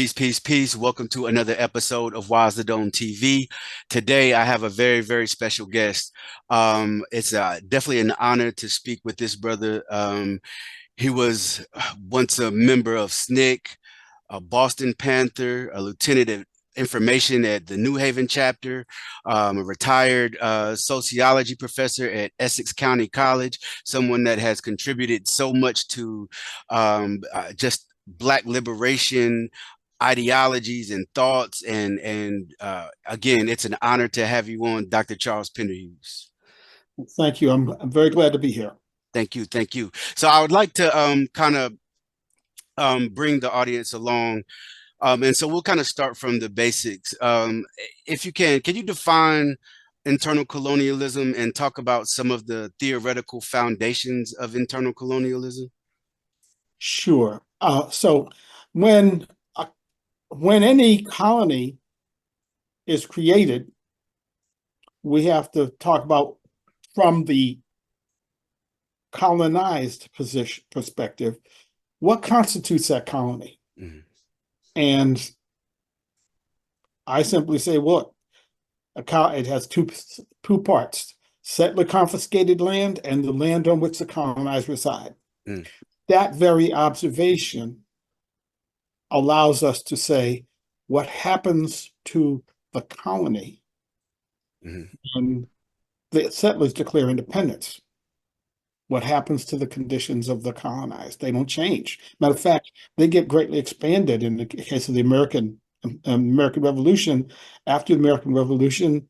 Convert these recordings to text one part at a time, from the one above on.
Peace, peace, peace. Welcome to another episode of Wise the Dome TV. Today, I have a very, very special guest. It's definitely an honor to speak with this brother. He was once a member of SNCC, a Boston Panther, a lieutenant of information at the New Haven chapter, a retired sociology professor at Essex County College, someone that has contributed so much to just Black liberation ideologies and thoughts. And again, it's an honor to have you on, Dr. Charles Pinderhughes. Thank you. I'm very glad to be here. Thank you. Thank you. So I would like to kind of bring the audience along. And so we'll kind of start from the basics. If you can you define internal colonialism and talk about some of the theoretical foundations of internal colonialism? Sure. So when any colony is created, we have to talk about from the colonized perspective, what constitutes that colony? Mm-hmm. And I simply say, look, it has two parts: settler confiscated land and the land on which the colonized reside. Mm. That very observation allows us to say what happens to the colony when the settlers declare independence. What happens to the conditions of the colonized? They don't change. Matter of fact, they get greatly expanded in the case of the American Revolution. After the American Revolution,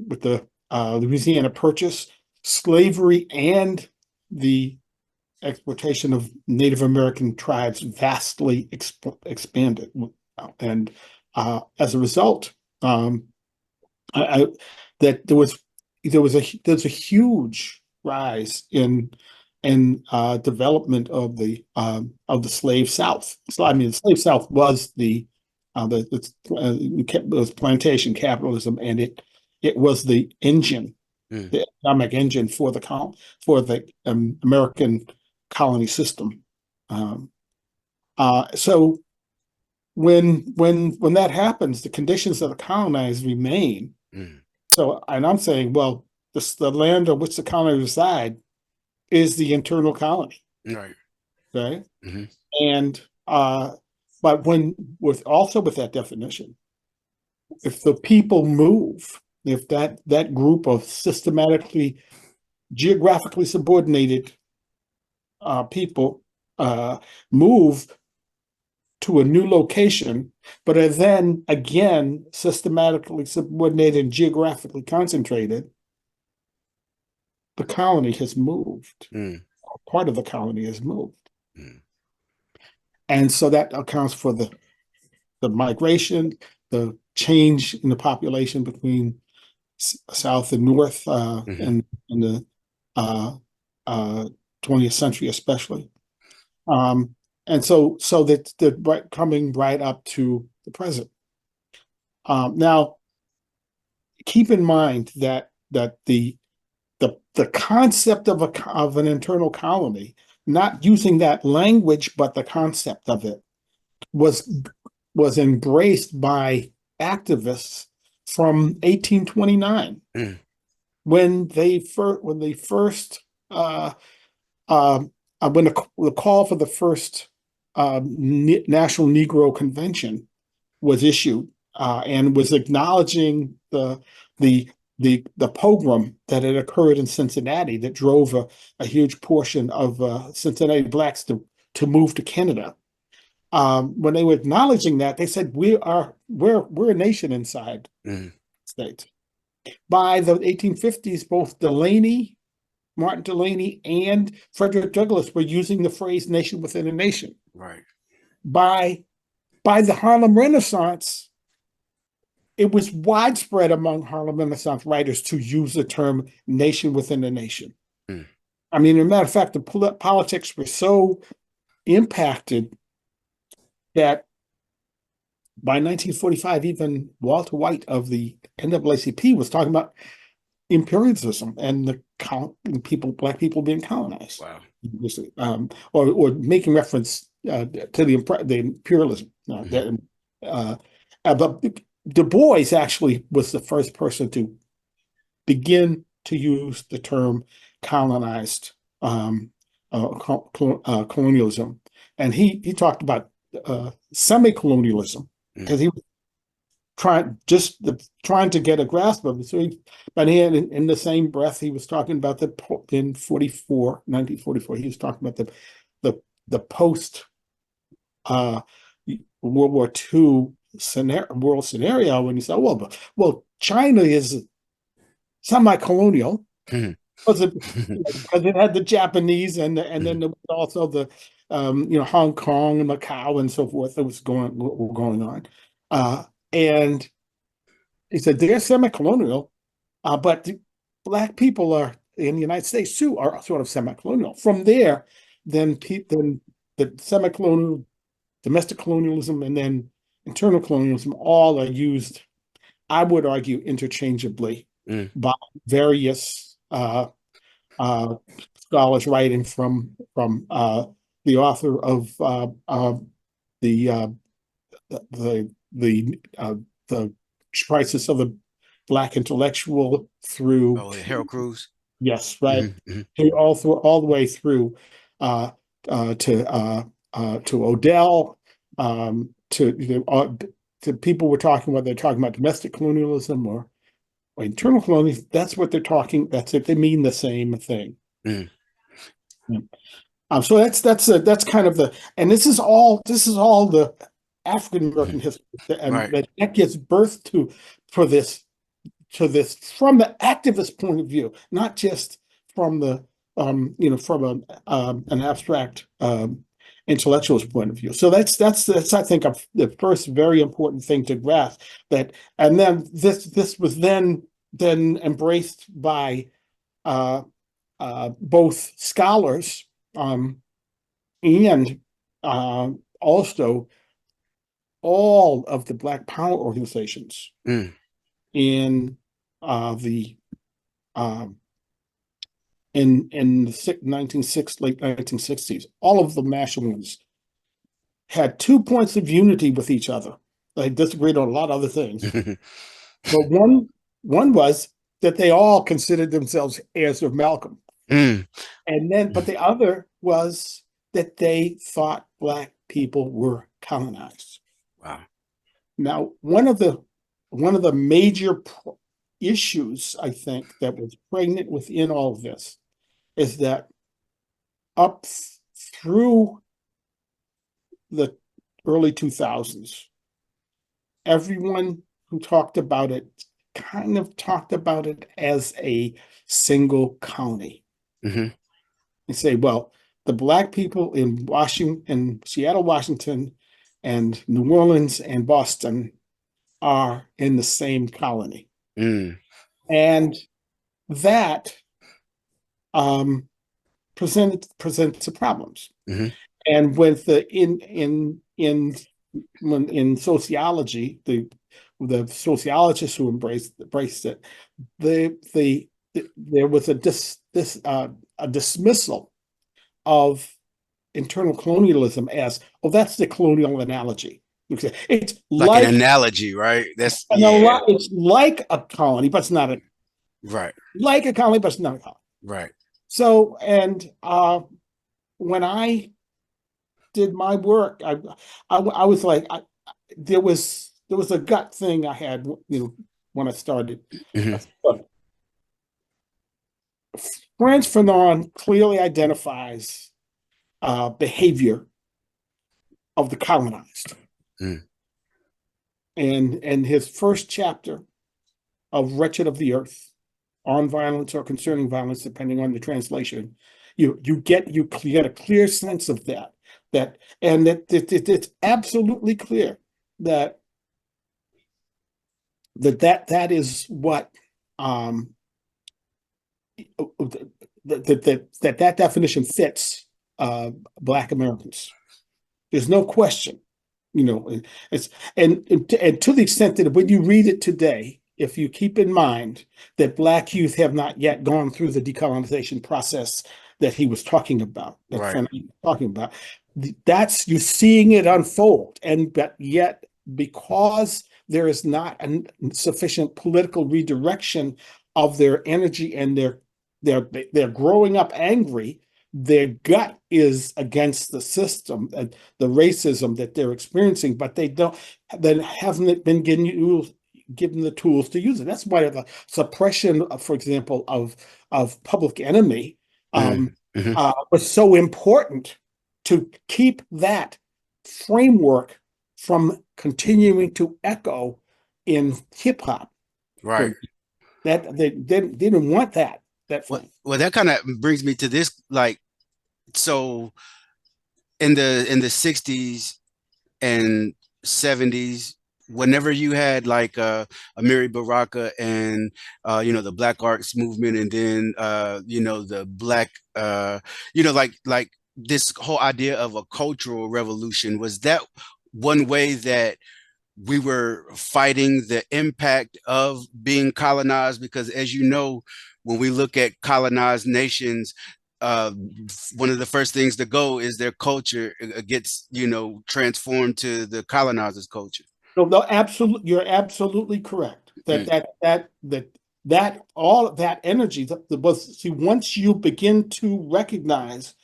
with the Louisiana Purchase, slavery and the exploitation of Native American tribes vastly expanded, and as a result, that there's a huge rise in development of the slave South. So, I mean, the slave South was was plantation capitalism, and it was the engine, the economic engine for the American colony system. So when that happens, the conditions of the colonized remain. So, and I'm saying, well, the land on which the colony reside is the internal colony, right? Right. Mm-hmm. And but with that definition, if the people move, if that group of systematically, geographically subordinated people move to a new location, but are then again systematically subordinated and geographically concentrated, the colony has moved. Part of the colony has moved. And so that accounts for the migration, the change in the population between South and North, in the 20th century especially. And so that they're coming right up to the present. Now, keep in mind that the concept of an internal colony, not using that language, but the concept of it was embraced by activists from 1829, when the call for the first National Negro Convention was issued, and was acknowledging the pogrom that had occurred in Cincinnati that drove a huge portion of Cincinnati Blacks to move to Canada. When they were acknowledging that, they said, we're a nation inside the state. By the 1850s, both Martin Delany and Frederick Douglass were using the phrase "nation within a nation." Right. By the Harlem Renaissance, it was widespread among Harlem Renaissance writers to use the term "nation within a nation." I mean, as a matter of fact, the politics were so impacted that by 1945, even Walter White of the NAACP was talking about imperialism and Black people being colonized. Wow. Or making reference to the imperialism. But Du Bois actually was the first person to begin to use the term colonized colonialism, and he talked about semi-colonialism because he was trying to get a grasp of it. So but in the same breath, he was talking about in 1944, he was talking about the post World War II world scenario, and he said, well, China is semi-colonial because it had the Japanese and then there was also the Hong Kong and Macau and so forth that was going on. And he said they're semi-colonial, but Black people are in the United States too are sort of semi-colonial. From there, then the semi-colonial, domestic colonialism, and then internal colonialism all are used, I would argue, interchangeably by various scholars writing from the author of the crisis of the Black intellectual through Harold Cruz. Yes, right. All the way through to Odell, to people we're talking about. They're talking about domestic colonialism or internal colonialism. That's what they're talking. That's it. They mean the same thing. So that's kind of and this is all the African American history, and that gives birth to this from the activist point of view, not just from the from an abstract intellectualist point of view. So that's I think the first very important thing to grasp, that, and then this was then embraced by both scholars and also all of the Black Power organizations in the in the late 1960s. All of the national ones had 2 points of unity with each other. They disagreed on a lot of other things, but one was that they all considered themselves heirs of Malcolm, and then but the other was that they thought Black people were colonized. Wow. Now, one of the major issues, I think, that was pregnant within all of this is that up through the early 2000s, everyone who talked about it kind of talked about it as a single colony. And say, well, the Black people in Seattle, Washington, and New Orleans and Boston are in the same colony. And that presents the problems. And with in sociology, the sociologists who embraced it, there was a dismissal of internal colonialism as, that's the colonial analogy. It's like an analogy, right? That's it's like a colony, but it's not a like a colony, but it's not a colony. Right. So, and when I did my work, I was like, there was a gut thing I had, when I started. Frantz Fanon clearly identifies behavior of the colonized. And his first chapter of Wretched of the Earth, on violence or concerning violence, depending on the translation, you get a clear sense of that it's absolutely clear that is what that definition fits Black Americans. There's no question. It's and to the extent that when you read it today, if you keep in mind that Black youth have not yet gone through the decolonization process that he was talking about, that's you're seeing it unfold, but yet because there is not a sufficient political redirection of their energy, and they're growing up angry. Their gut is against the system and the racism that they're experiencing, but they haven't been given the tools to use it. That's why the suppression, for example, of Public Enemy was so important, to keep that framework from continuing to echo in hip hop. Right. That they didn't want that. Well, that kind of brings me to this, like, so in the 60s and 70s, whenever you had like Amiri Baraka and the Black Arts movement, and then the Black like this whole idea of a cultural revolution, was that one way that we were fighting the impact of being colonized? Because, as you know, when we look at colonized nations, one of the first things to go is their culture gets transformed to the colonizers' culture. No, absolutely, you're absolutely correct. That all of that energy see, once you begin to recognize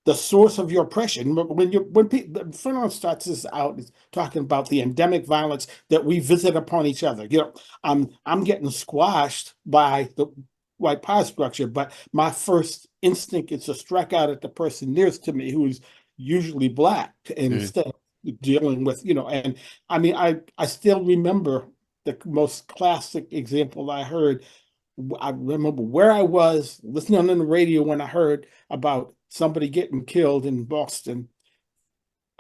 the source of your oppression. When Fanon starts this out talking about the endemic violence that we visit upon each other. I'm getting squashed by the white power structure, but my first instinct is to strike out at the person nearest to me, who's usually Black, instead of dealing with, and I mean, I still remember the most classic example I heard. I remember where I was listening on the radio when I heard about somebody getting killed in Boston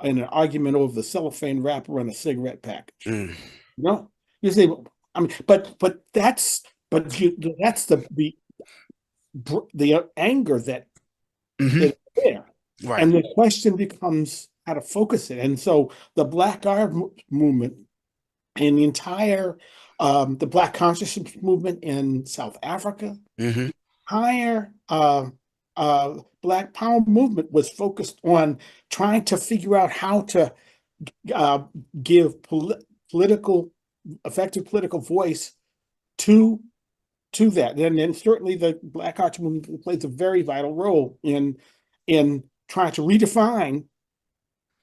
in an argument over the cellophane wrapper on a cigarette package. You say, I mean, but that's the anger that is there, right? And the question becomes how to focus it. And so the Black Art movement and the entire the Black consciousness movement in South Africa, higher Black Power movement was focused on trying to figure out how to give effective political voice to that. And then certainly the Black Arts movement plays a very vital role in trying to redefine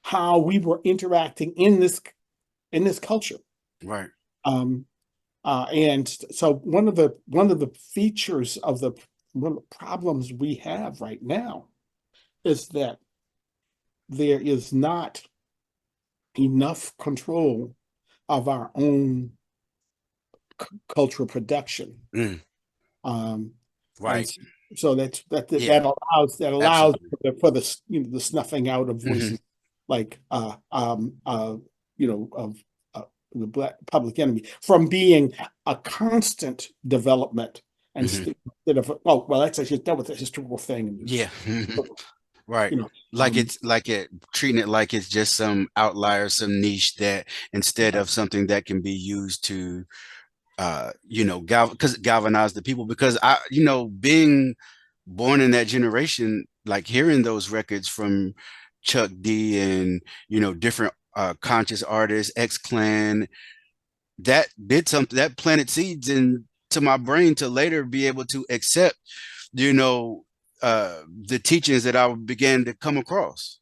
how we were interacting in this culture. Right. And so one of the features of one of the problems we have right now is that there is not enough control of our own cultural production. Right. So that allows for the snuffing out of voices like the Black Public Enemy from being a constant development instead of that was a historical thing. Right. Treating it like it's just some outlier, some niche, that instead of something that can be used to galvanize the people. Because being born in that generation, like hearing those records from Chuck D and different conscious artists, X-Clan, that did something, that planted seeds into my brain to later be able to accept the teachings that I began to come across.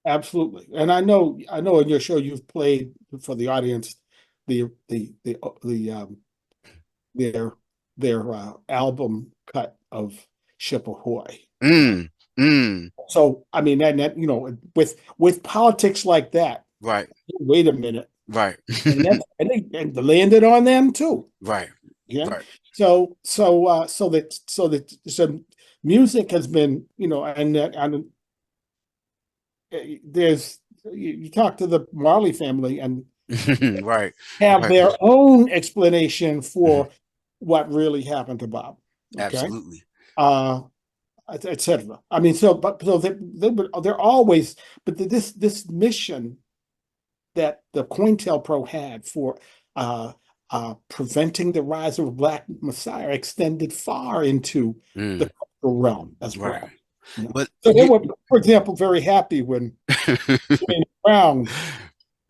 Absolutely. And I know in your show you've played for the audience their album cut of Ship Ahoy. So I mean that with politics like that, right? Wait a minute, right? and they landed on them too, right? Yeah. Right. So music has been and there's you talk to the Marley family and right have their own explanation for what really happened to Bob. Okay? Absolutely. Etc. I mean, they're always, but this mission that the COINTELPRO had for preventing the rise of a Black Messiah extended far into the cultural realm as well. Right. But so they were, for example, very happy when James Brown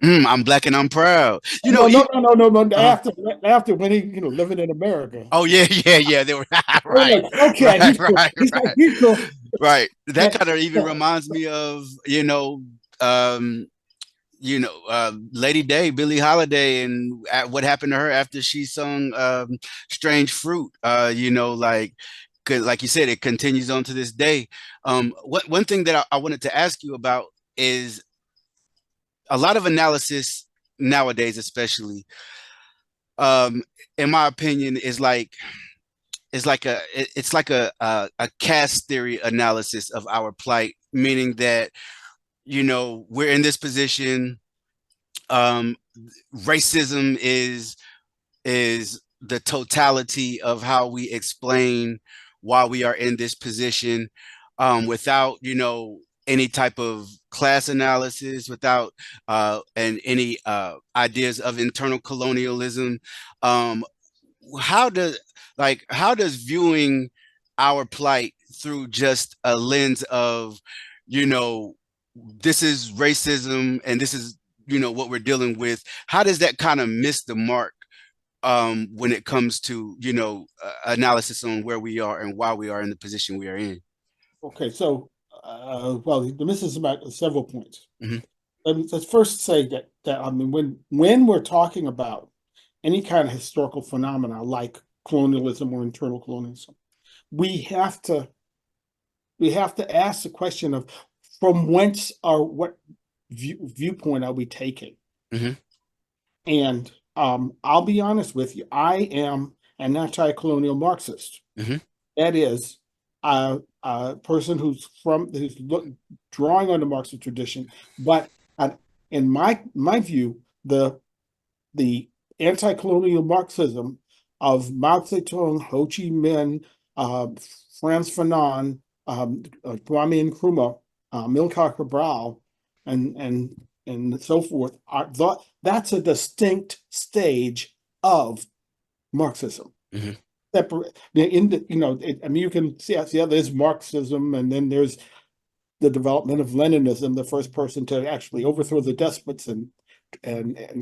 I'm black and I'm proud. No, Even, no, no, no, no, no. uh, After when he, living in America. oh yeah, yeah, yeah. They were We're right, like, okay, right, he's cool. right, He's like, right, he's cool. right. That Yeah, kind of even yeah. reminds me of, um, Lady Day, Billie Holiday, and what happened to her after she sung "Strange Fruit." Like, like you said, it continues on to this day. One thing that I wanted to ask you about is a lot of analysis nowadays, especially, um, in my opinion, it's like a caste theory analysis of our plight, meaning that we're in this position. um Racism is the totality of how we explain why we are in this position, without any type of class analysis, without and any ideas of internal colonialism. um how does how does viewing our plight through just a lens of you know this is racism and this is what we're dealing with, how does that kind of miss the mark when it comes to analysis on where we are and why we are in the position we are in? Okay, so well, this is about several points. Hmm. Let's first say that I mean, when we're talking about any kind of historical phenomena like colonialism or internal colonialism, we have to ask the question of from whence or what viewpoint are we taking? Hmm. And I'll be honest with you, I am an anti-colonial Marxist. Hmm. That is a person who's drawing on the Marxist tradition, but in my view, the anti-colonial Marxism of Mao Zedong, Ho Chi Minh, uh, Frantz Fanon, Kwame Nkrumah, Amilcar Cabral, and so forth, that's a distinct stage of Marxism. Hmm. Separate in the I mean, you can see, there's Marxism, and then there's the development of Leninism, the first person to actually overthrow the despots and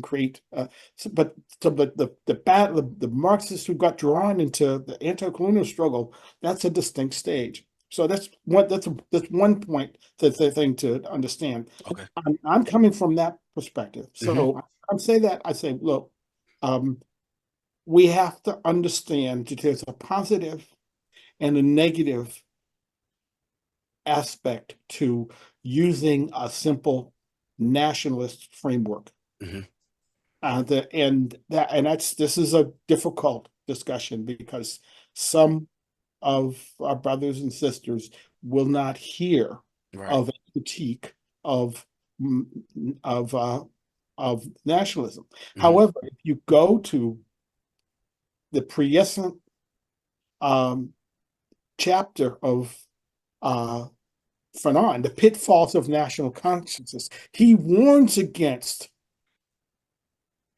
create. But the Marxists who got drawn into the anti-colonial struggle, that's a distinct stage. So that's one point, that's the thing to understand. Okay. I'm coming from that perspective. Hmm. So I say, look, we have to understand that there's a positive and a negative aspect to using a simple nationalist framework. Hmm. This is a difficult discussion because some of our brothers and sisters will not hear Right. of a critique of of uh, of nationalism. Hmm. However, if you go to the prescient chapter of uh, Fanon, the pitfalls of national consciousness, he warns against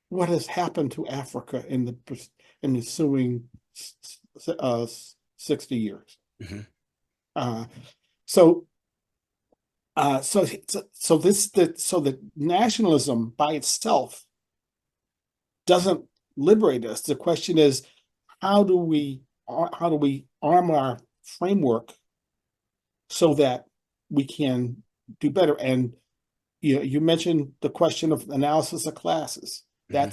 what has happened to Africa in the ensuing 60 years. Hmm. Uh, so, so the nationalism by itself doesn't liberate us. The question is, how do we arm our framework so that we can do better? And you mentioned the question of analysis of classes. Hmm.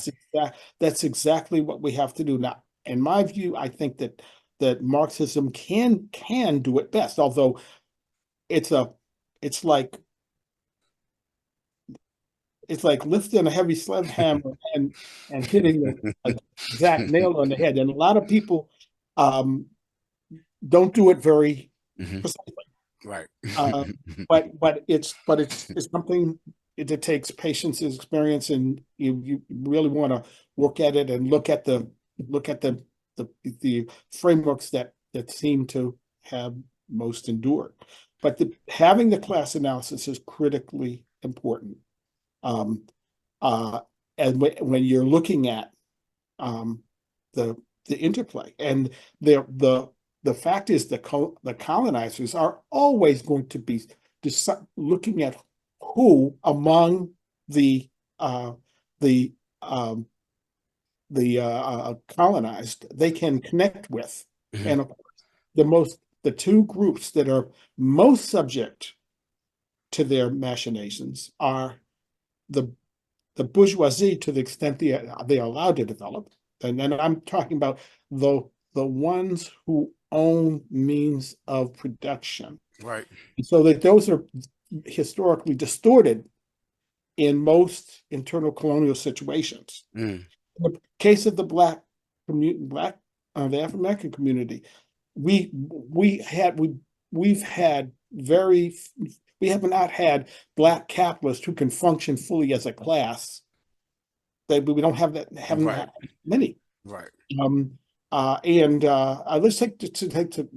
That's exactly what we have to do now. In my view, I think that Marxism can do it best, although it's a it's like lifting a heavy sledgehammer and hitting a exact nail on the head. And a lot of people um, don't do it very Hmm. precisely. Right. Uh, but it's something that takes patience and experience, and you really want to work at it and look at the frameworks that seem to have most endured. But having the class analysis is critically important. Um, uh, and when you're looking at um, the interplay, and the fact is the colonizers are always going to be looking at who among the the colonized, they can connect with. Mm-hmm. And the two groups that are most subject to their machinations are the bourgeoisie, to the extent they are allowed to develop. And then I'm talking about the ones who own means of production. Right. So that those are historically distorted in most internal colonial situations. Mm. In the case of the the African American community, we have not had Black capitalists who can function fully as a class. That we don't have that, haven't Right. had many. Right. Let's take to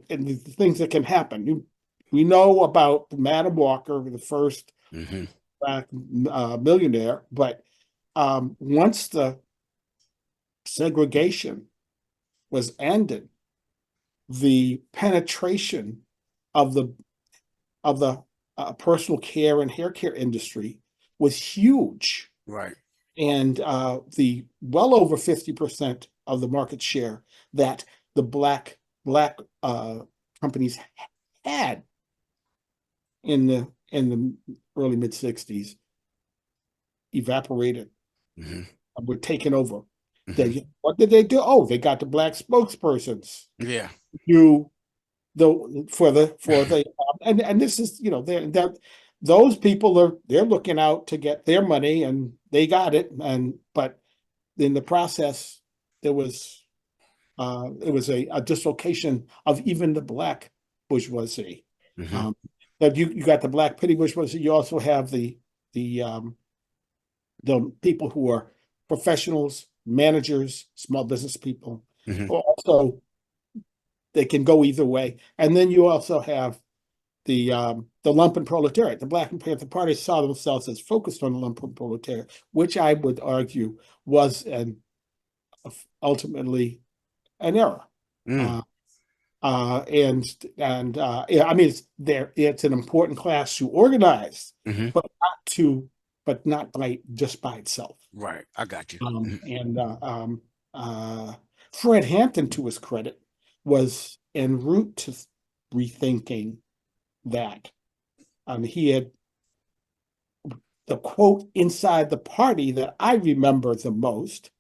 and the things that can happen. We know about Madam Walker, the first Mm-hmm. Black millionaire, but once the segregation was ended, the penetration of the personal care and hair care industry was huge. Right. And the well over 50% of the market share that the black companies had in the early mid 60s evaporated. Mm-hmm. Were taken over. Mm-hmm. What did they do? Oh, they got the Black spokespersons. Yeah. You for the and this is those people they're looking out to get their money, and they got it, but in the process there was it was a dislocation of even the Black bourgeoisie. Mm-hmm. That you got the Black petty bourgeoisie. You also have the people who are professionals, managers, small business people. Mm-hmm. Also, they can go either way. And then you also have the lumpen proletariat. The Black Panther Party saw themselves as focused on the lumpen proletariat, which I would argue was ultimately an error. Mm. I mean, it's an important class to organize, Mm-hmm. but not just by itself. Right. I got you. Fred Hampton, to his credit, was en route to rethinking that. He had the quote inside the party that I remember the most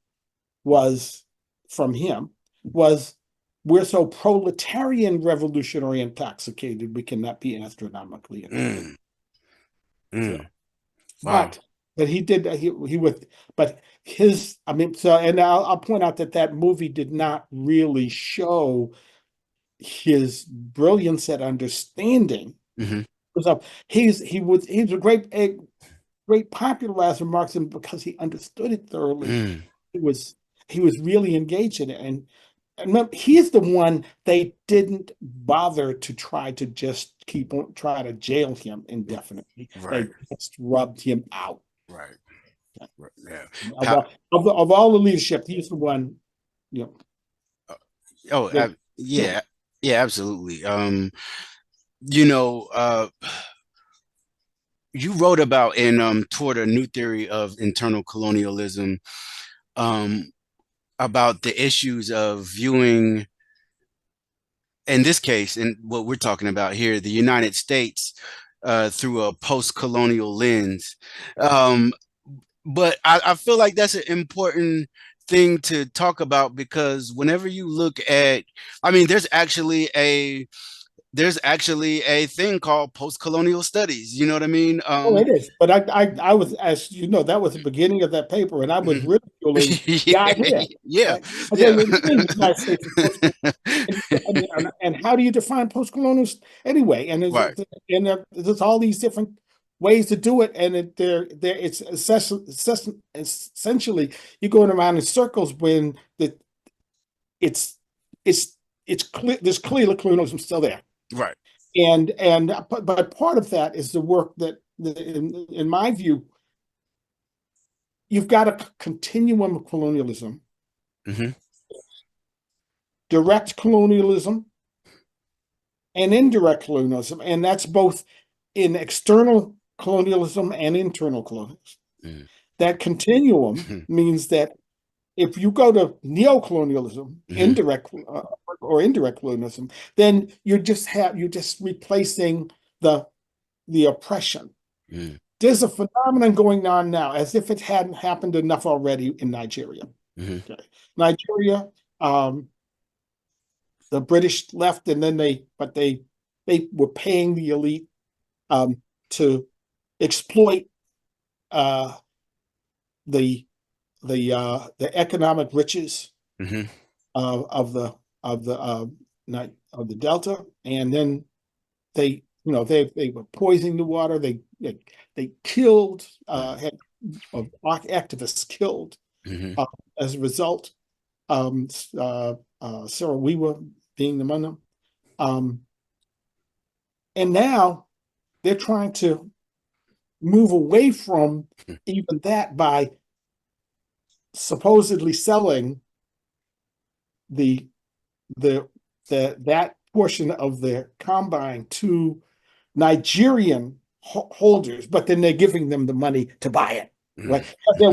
was from him was, "We're so proletarian revolutionary intoxicated, we cannot be astronomically intoxicated." Mm. Wow. But he did he would but his I mean so and I'll point out that movie did not really show his brilliance at understanding. Mm-hmm. He's a great popularizer of Marxism because he understood it thoroughly. Mm. He was really engaged in it, and remember, he's the one they didn't bother to try to just try to jail him indefinitely. Right. They just rubbed him out. Right. Yeah. Of all the leadership, he's the one. Yeah. Yeah. Absolutely. You wrote about toward a new theory of internal colonialism, about the issues of viewing, in this case, and what we're talking about here, the United States through a post-colonial lens. But I feel like that's an important thing to talk about, because whenever you look at, I mean, there's actually a thing called post-colonial studies. You know what I mean? It is. But I was, as you know, that was the beginning of that paper, and I was ridiculing the idea. Yeah. I Yeah. the United States and how do you define post-colonial anyway? And Right. There's all these different ways to do it, and it's essentially you're going around in circles when it's clear there's clearly colonialism still there. Right. But part of that is the work that, in my view, you've got a continuum of colonialism, Mm-hmm. direct colonialism, and indirect colonialism, and that's both in external colonialism and internal colonialism. Mm. That continuum means that if you go to neocolonialism, indirect or indirect colonialism, then you're just replacing the oppression. There's a phenomenon going on now, as if it hadn't happened enough already in Nigeria. Okay. Nigeria, the British left, and then they were paying the elite to exploit the economic riches of the Delta, and then they were poisoning the water. They killed had activists killed as a result. Sarah Weaver being among them, and now they're trying to move away from even that by supposedly selling that portion of their combine to Nigerian holders, but then they're giving them the money to buy it. Right? They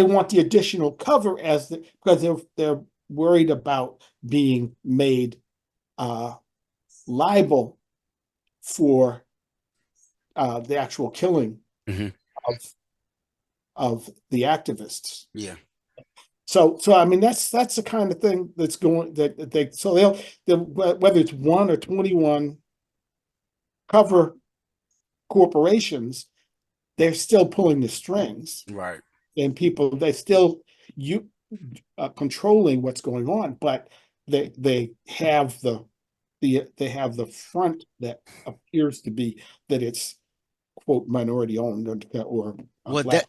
want the additional cover because they're worried about being made liable for the actual killing of the activists. Yeah. So I mean that's the kind of thing that's going that they so they'll whether it's 1 or 21 cover corporations, they're still pulling the strings, right? And they still controlling what's going on, but they have the front that appears to be that it's quote minority owned or well black.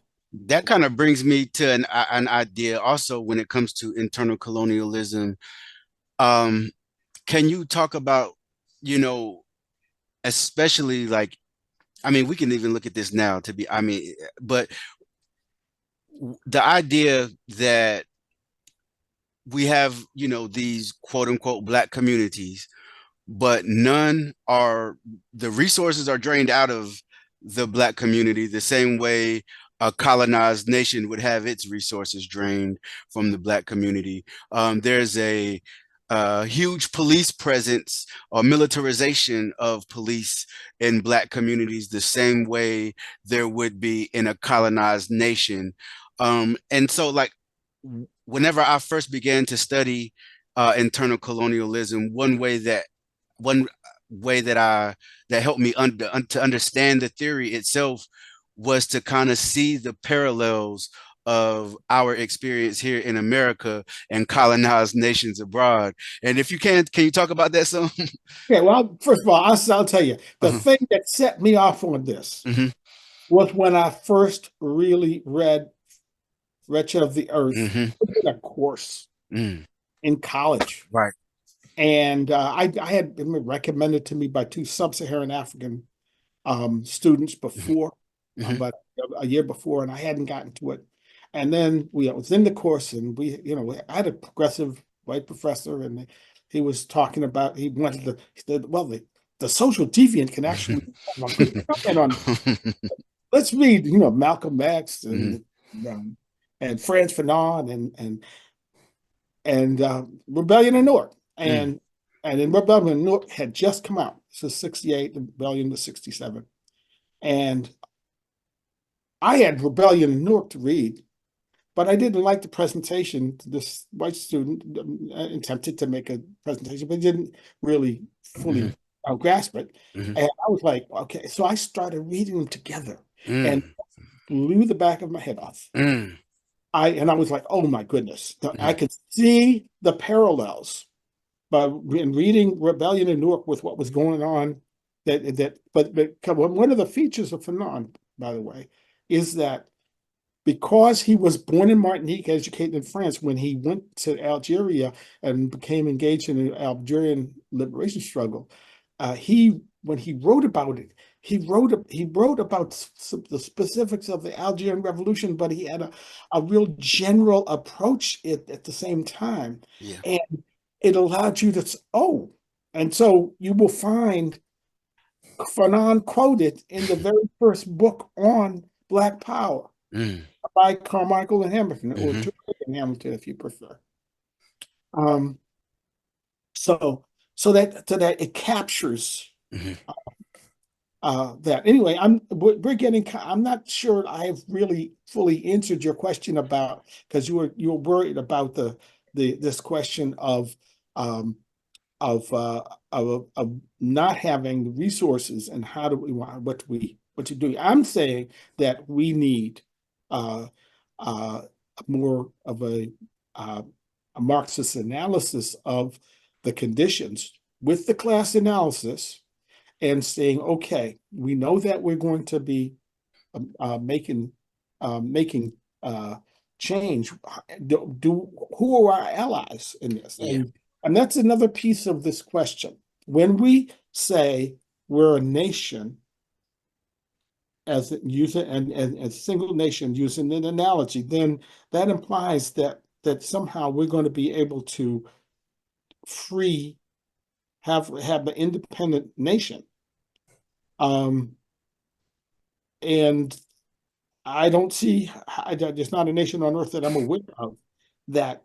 that kind of brings me to an idea also when it comes to internal colonialism. Can you talk about, especially like, I mean, we can even look at this now but the idea that we have, these quote unquote black communities, but the resources are drained out of the black community the same way a colonized nation would have its resources drained from the black community. There's a huge police presence or militarization of police in black communities the same way there would be in a colonized nation. And so like whenever I first began to study internal colonialism, one way that helped me to understand the theory itself was to kind of see the parallels of our experience here in America and colonized nations abroad. And if you can you talk about that some? Yeah, well, first of all, I'll tell you, the thing that set me off on this was when I first really read Wretched of the Earth in a course in college. Right. And I had been recommended to me by 2 sub-Saharan African students before, about a year before, and I hadn't gotten to it. And then I was in the course, and I had a progressive white professor, and he was talking about, he wanted the social deviant can actually have a good comment on, let's read, Malcolm X and Frantz Fanon and Rebellion in Newark. And then Rebellion in Newark had just come out. So 68, the Rebellion was 67. And I had Rebellion in Newark to read, but I didn't like the presentation. This white student attempted to make a presentation, but didn't really fully grasp it. And I was like, okay. So I started reading them together and blew the back of my head off. I was like, oh my goodness. I could see the parallels by reading Rebellion in Newark with what was going on. But one of the features of Fanon, by the way, is that because he was born in Martinique, educated in France, when he went to Algeria and became engaged in the Algerian liberation struggle, when he wrote about it, he wrote about the specifics of the Algerian Revolution, but he had a real general approach at the same time. Yeah. And it allowed you to, and so you will find Fanon quoted in the very first book on Black Power. Mm. by Carmichael and Hamilton, or Hmm. Turner and Hamilton, if you prefer. Um, so that it captures Hmm. that. Anyway, I'm not sure I have really fully answered your question about, because you were worried about this question um of uh of not having the resources, and how do we want what to do. I'm saying that we need uh uh more of a Marxist analysis of the conditions with the class analysis, and saying, okay, we know that we're going to be making uh, change. Who are our allies in this? Yeah. And that's another piece of this question. When we say we're a nation, as using and a single nation, using an analogy, then that implies that somehow we're going to be able to free have an independent nation. And I don't see, there's not a nation on earth that I'm aware of that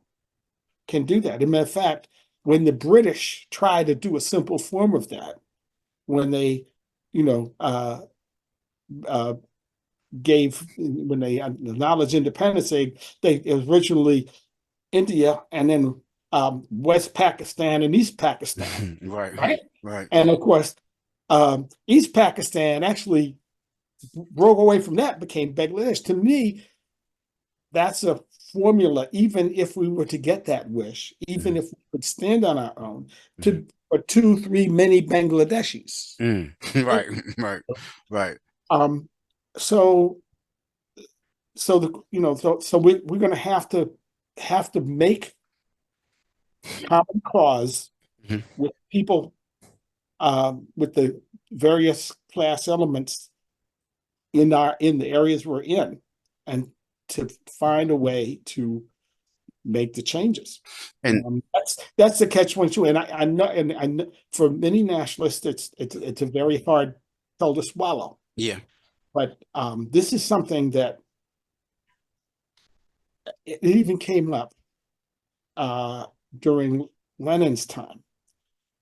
can do that. As a matter of fact, when the British tried to do a simple form of that, when they, you know, uh, when they acknowledged independence, it was originally India, and then West Pakistan and East Pakistan, Right. right? Right. And of course, East Pakistan actually broke away from that, became Bangladesh. To me, that's a formula, even if we were to get that wish, even Mhm. if we could stand on our own, Mhm. to for 2, 3 many Bangladeshis. Mm. And, Right. Right. Right. um, so we're going to have to make common cause Mhm. with people, with the various class elements in the areas we're in, and to find a way to make the changes. And That's the catch-22, and I know for many nationalists, it's a very hard pill to swallow. yeah. But this is something that it even came up uh, during Lenin's time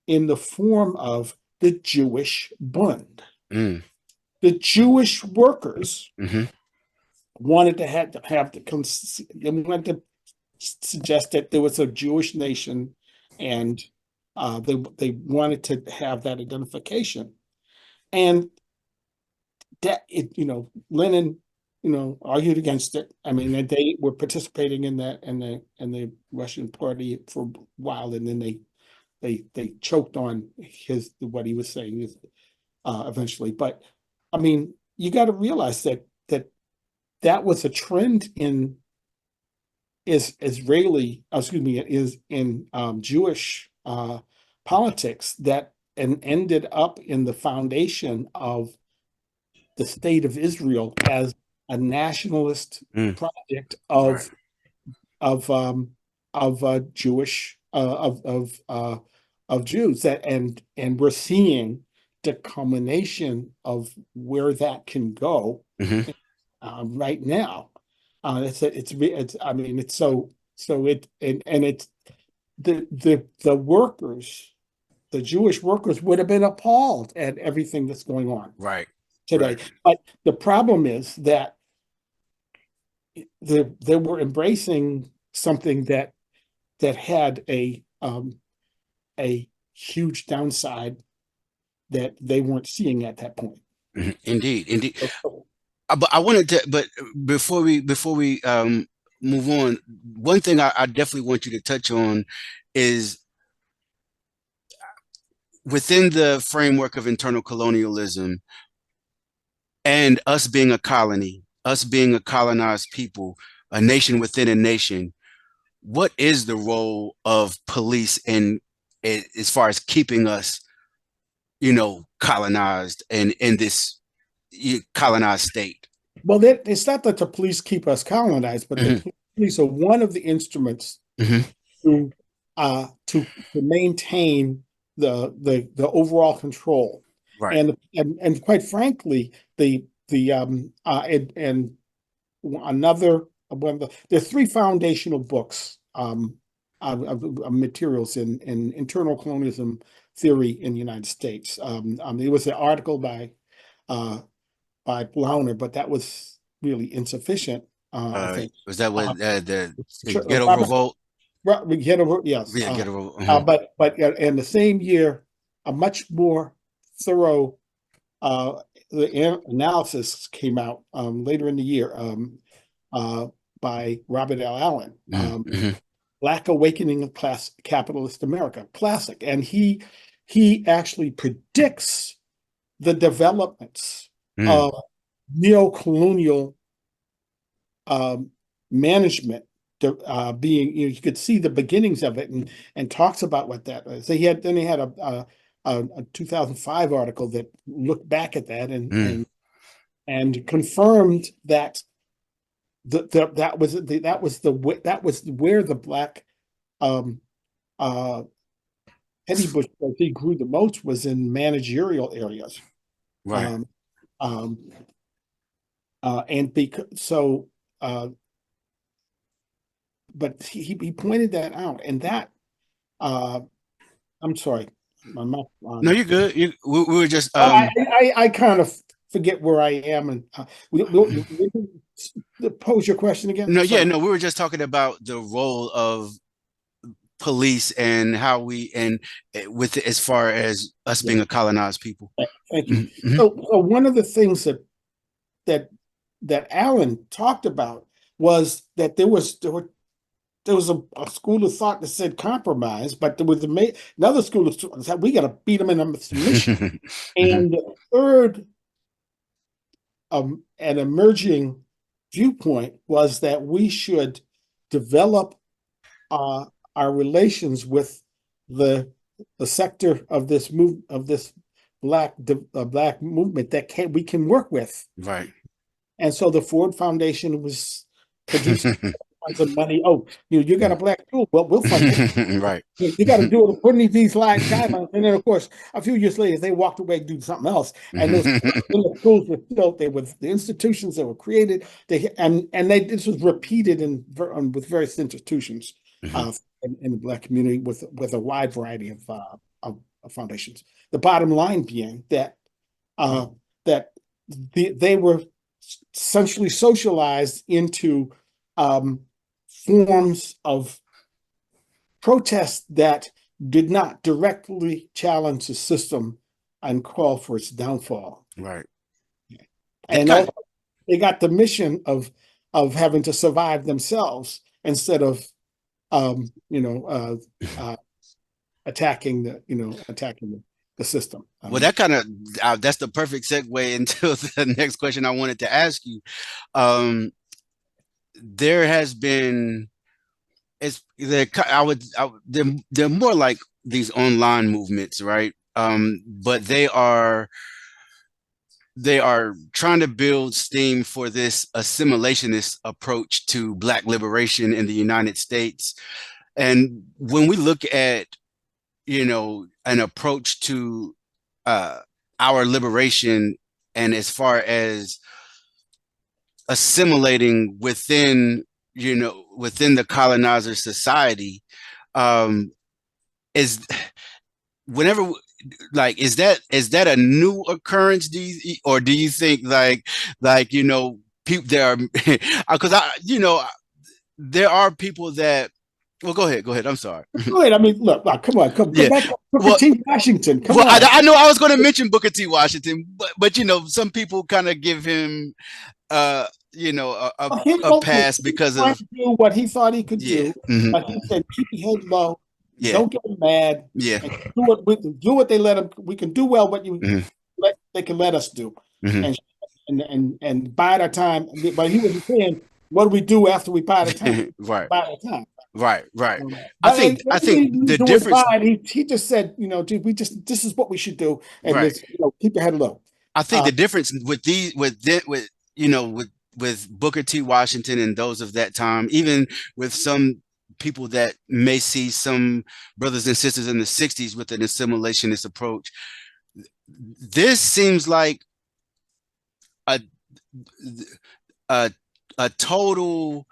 in the form of the Jewish Bund. Mm. The Jewish workers Hmm. wanted to they wanted to suggest that there was a Jewish nation, and they wanted to have that identification. And Lenin, argued against it. I mean, they were participating in that, in the Russian Party for a while, and then they choked on what he was saying eventually. But I mean, you got to realize that was a trend in is Israeli, excuse me, is in Jewish politics, that and ended up in the foundation of the state of Israel as a nationalist Mm. project Right. of Jewish of Jews, and we're seeing the culmination of where that can go Hmm. right now. It's I mean, it's so it and it's the workers, the Jewish workers would have been appalled at everything that's going on Right. today. Right. But the problem is that they were embracing something that had a huge downside that they weren't seeing at that point. Mhm. Indeed. Indeed. So, But I wanted to, but before we move on, one thing I definitely want you to touch on is within the framework of internal colonialism and us being a colony, us being a colonized people, a nation within a nation, what is the role of police in as far as keeping us, colonized and in this colonized state? well, it's not that the police keep us colonized, but the Hmm. police are one of the instruments Hmm. to to maintain the overall control. Right. And quite frankly, the and another one of there's three foundational books of materials in internal colonialism theory in the United States. There was an article uh, by Blauner, but that was really insufficient, I think. Was that Uh, what the ghetto Robert, revolt? yes. Yeah, ghetto revolt. Uh-huh. But in the same year, a much more thorough uh, analysis came out later in the year uh, by Robert L. Allen, Mm-hmm. Black Awakening of Class Capitalist America, classic. And he actually predicts the developments Mm-hmm. of neo-colonial management being, you could see the beginnings of it and talks about what that was. So he had a 2005 article that looked back at that and confirmed that that was where the black um, uh, petty bourgeoisie grew the most was in managerial areas. Right. Um, um, and because so but he pointed that out, and that uh, I'm sorry, my mouth. No, you're good. We were just I kind of forget where I am, and pose your question again. no, yeah, Sorry. no, we were just talking about the role of police and how we and with as far as us Yeah, being a colonized people. thank you. Mm-hmm. So one of the things that that Alan talked about was that there was a school of thought that said compromise, but there was another school of thought that said we got to beat them in submission. Mm-hmm. And the third, an emerging viewpoint was that we should develop our relations with the sector of this black movement that we can work with. Right. And so the Ford Foundation was producing tons of money. Oh, you got a black tool. Well, we'll fund it. Right. You got to do it according to these guidelines. And then, of course, a few years later, they walked away and do something else. And those schools were built. They were the institutions that were created. This was repeated with various institutions in the black community with a wide variety of foundations. The bottom line being that that they were essentially socialized into forms of protest that did not directly challenge the system and call for its downfall. Right. And also, they got the mission of having to survive themselves instead of attacking the system. Well, that kind of that's the perfect segue into the next question I wanted to ask you. There has been it's there they're more like these online movements, right? But they are trying to build steam for this assimilationist approach to Black liberation in the United States. And when we look at, an approach to our liberation, and as far as assimilating within the colonizer society, is whenever is that a new occurrence? Or do you think people there are because there are people that well go ahead, I'm sorry. Go ahead. I mean, look, come on, come Yeah, back to Booker well, T. Washington. Come well, on. I know I was going to mention Booker T. Washington, but some people kind of give him a pass He was because trying of to do what he thought he could yeah. do. Mm-hmm. But he said, keep your head low, Yeah. don't get mad, Yeah. and do what they let them. We can do well what they can let us do, Mm-hmm. and bide our time. But he was saying, what do we do after we bide our time? Right. Bide our time. Right. I But think the do it difference. bide. He just said, dude, this is what we should do, and Right. this, keep your head low. I think the difference with Booker T. Washington and those of that time, even with some people that may see some brothers and sisters in the 60s with an assimilationist approach, this seems like a a total,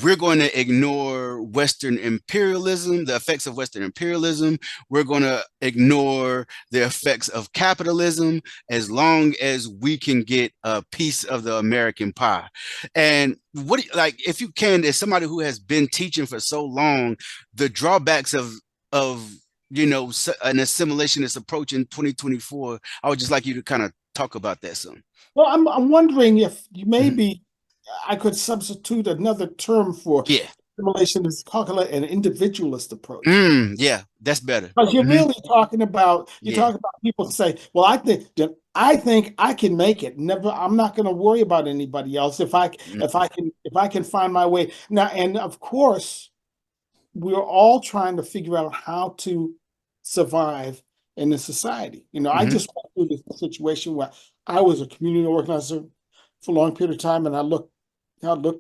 we're going to ignore Western imperialism, the effects of Western imperialism. We're going to ignore the effects of capitalism as long as we can get a piece of the American pie. And what, like, if you can, as somebody who has been teaching for so long, the drawbacks of an assimilationist approach in 2024, I would just like you to kind of talk about that some. Well, I'm wondering if Mhm. maybe I could substitute another term for Yeah. assimilation is called an individualist approach. Yeah, that's better. Because you're Hmm. really talking about Yeah. people say, well, I think I can make it. Never, I'm not going to worry about anybody else if I can find my way. Now, and of course, we're all trying to figure out how to survive in this society. I Hmm. just went through this situation where I was a community organizer for a long period of time, and I looked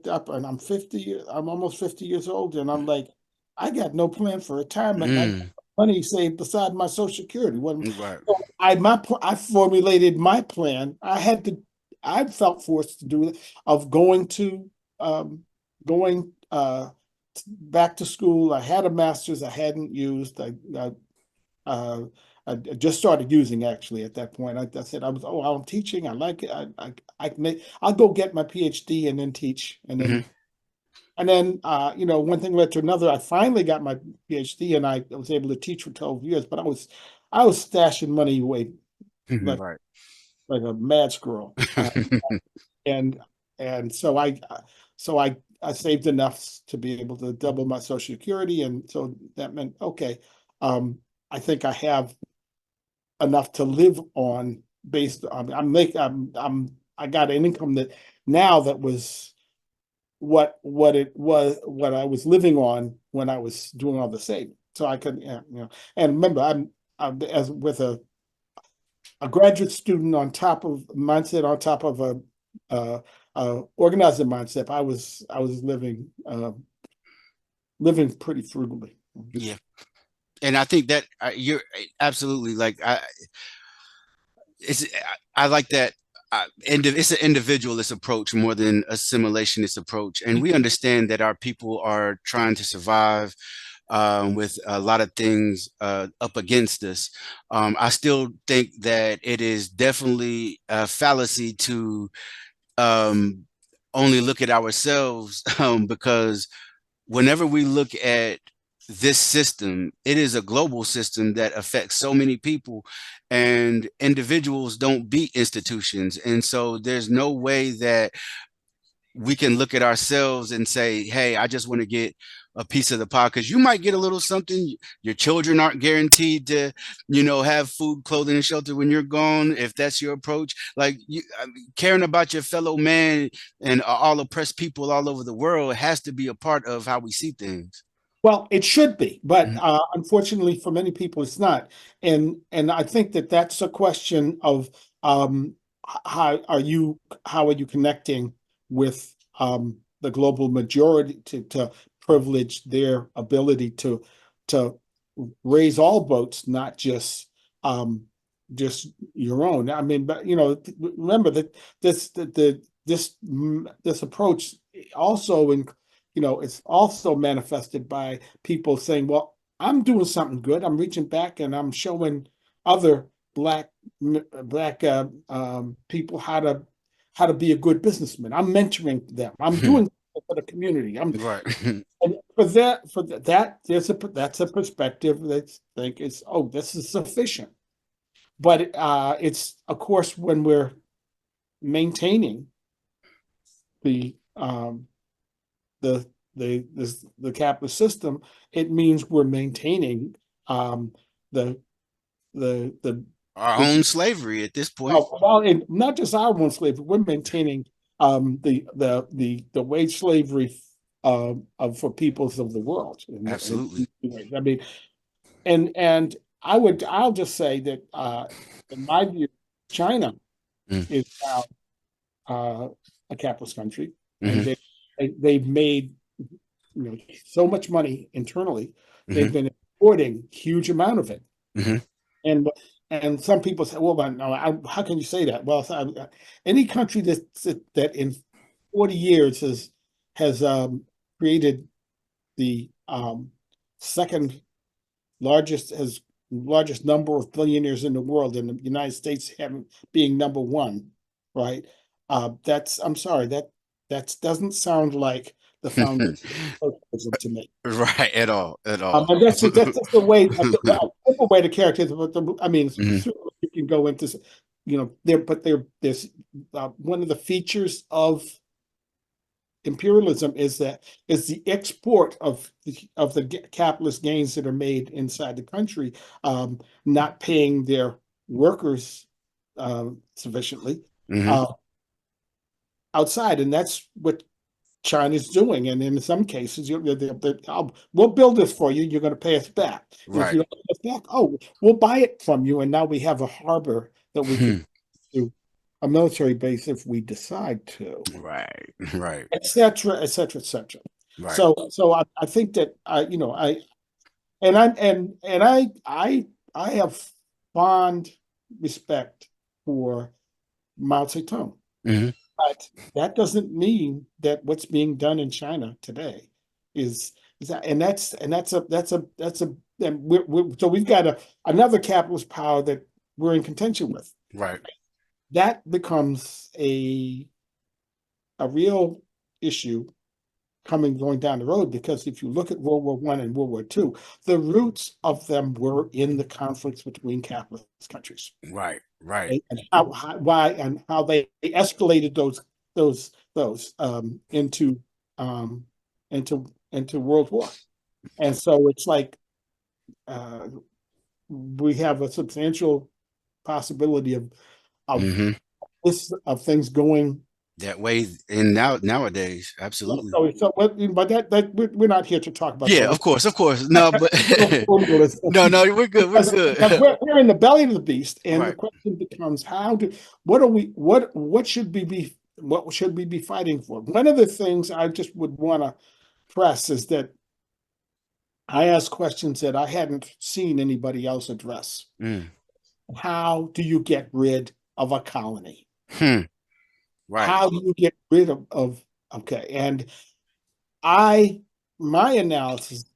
up, and I'm almost 50 years old, and I'm like, I got no plan for retirement, and I got Mm. money saved beside my Social Security. Right. So I formulated my plan. I felt forced to do it of um, going back to school. I had a master's I hadn't used. Uh, I just started using actually at that point. I said I'm teaching. I like it. I'll go get my PhD and then teach. Hmm. One thing led to another. I finally got my PhD and I was able to teach for 12 years, but I was stashing money away like Right. like a mad squirrel. And and so I saved enough to be able to double my Social Security, and so that meant okay. Um, I think I have enough to live on based on I got an income that now that was what I was living on when I was doing all the saving. So I could, and remember, I'm as with a graduate student on top of mindset, on top of a organizer mindset. I was living pretty frugally. Yeah. And I think that you're absolutely like it's I like that. It's an individualist approach more than assimilationist approach, and we understand that our people are trying to survive with a lot of things up against us. I still think that it is definitely a fallacy to um, only look at ourselves because whenever we look at this system, it is a global system that affects so many people, and individuals don't beat institutions. And so there's no way that we can look at ourselves and say, hey, I just want to get a piece of the pie, because you might get a little something. Your children aren't guaranteed to, have food, clothing, and shelter when you're gone, if that's your approach. Like, I mean, caring about your fellow man and all oppressed people all over the world has to be a part of how we see things. Well, it should be, but Mhm. unfortunately for many people, it's not. And I think that that's a question of how are you connecting with the global majority to privilege their ability to raise all boats, not just your own. I mean, but remember that this approach also it's also manifested by people saying, well, I'm doing something good. I'm reaching back and I'm showing other black people how to be a good businessman. I'm mentoring them. I'm doing for the community. Right. And for that that's a perspective that think is, oh, this is sufficient. But it's, of course, when we're maintaining the the the capitalist system, it means we're maintaining the the Our the own slavery at this point. well, and not just our own slavery, we're maintaining the wage slavery for peoples of the world. Absolutely. I mean, and I'll just say that in my view, China Mm. is now uh, a capitalist country, and Hmm. they've made so much money internally. They've Hmm. been exporting huge amount of it, Hmm. and and some people say, well, but no, how can you say that? Well, any country that 40 years has created the second largest number of billionaires in the world, and the United States having being number one, right? I'm sorry, that doesn't sound like the foundation of socialism to me. Right, at all, at all. And that's just the way, a simple way to characterize it. But I mean, Mhm. you can go into, there's one of the features of imperialism is the export of the capitalist gains that are made inside the country, not paying their workers sufficiently Mhm. uh, outside, and that's what China's doing. And in some cases, we'll build this for you. You're going to pay us back. And if Right. you don't pay us back, oh, we'll buy it from you. And now we have a harbor that we could do a military base if we decide to, Right. Right. et cetera, et cetera, et cetera. Right. So I think that I have fond respect for Mao Zedong. Mhm. But that doesn't mean that what's being done in China today is that, and so we've got another capitalist power that we're in contention with. Right. That becomes a real issue going down the road, because if you look at World War I and World War II, the roots of them were in the conflicts between capitalist countries. Right. Right. And how they escalated those um, into World War. And so it's like uh, we have a substantial possibility of Mhm. of things going. That way, and nowadays, absolutely. But we're not here to talk about Yeah, colonialism. of course. No, but no, no, we're good. We're Because good. we're in the belly of the beast, and the Right. question becomes what should we be fighting for? One of the things I just would want to press is that I ask questions that I hadn't seen anybody else address. Mm. How do you get rid of a colony? Hmm. Right. How do you get rid of okay? And I my analysis,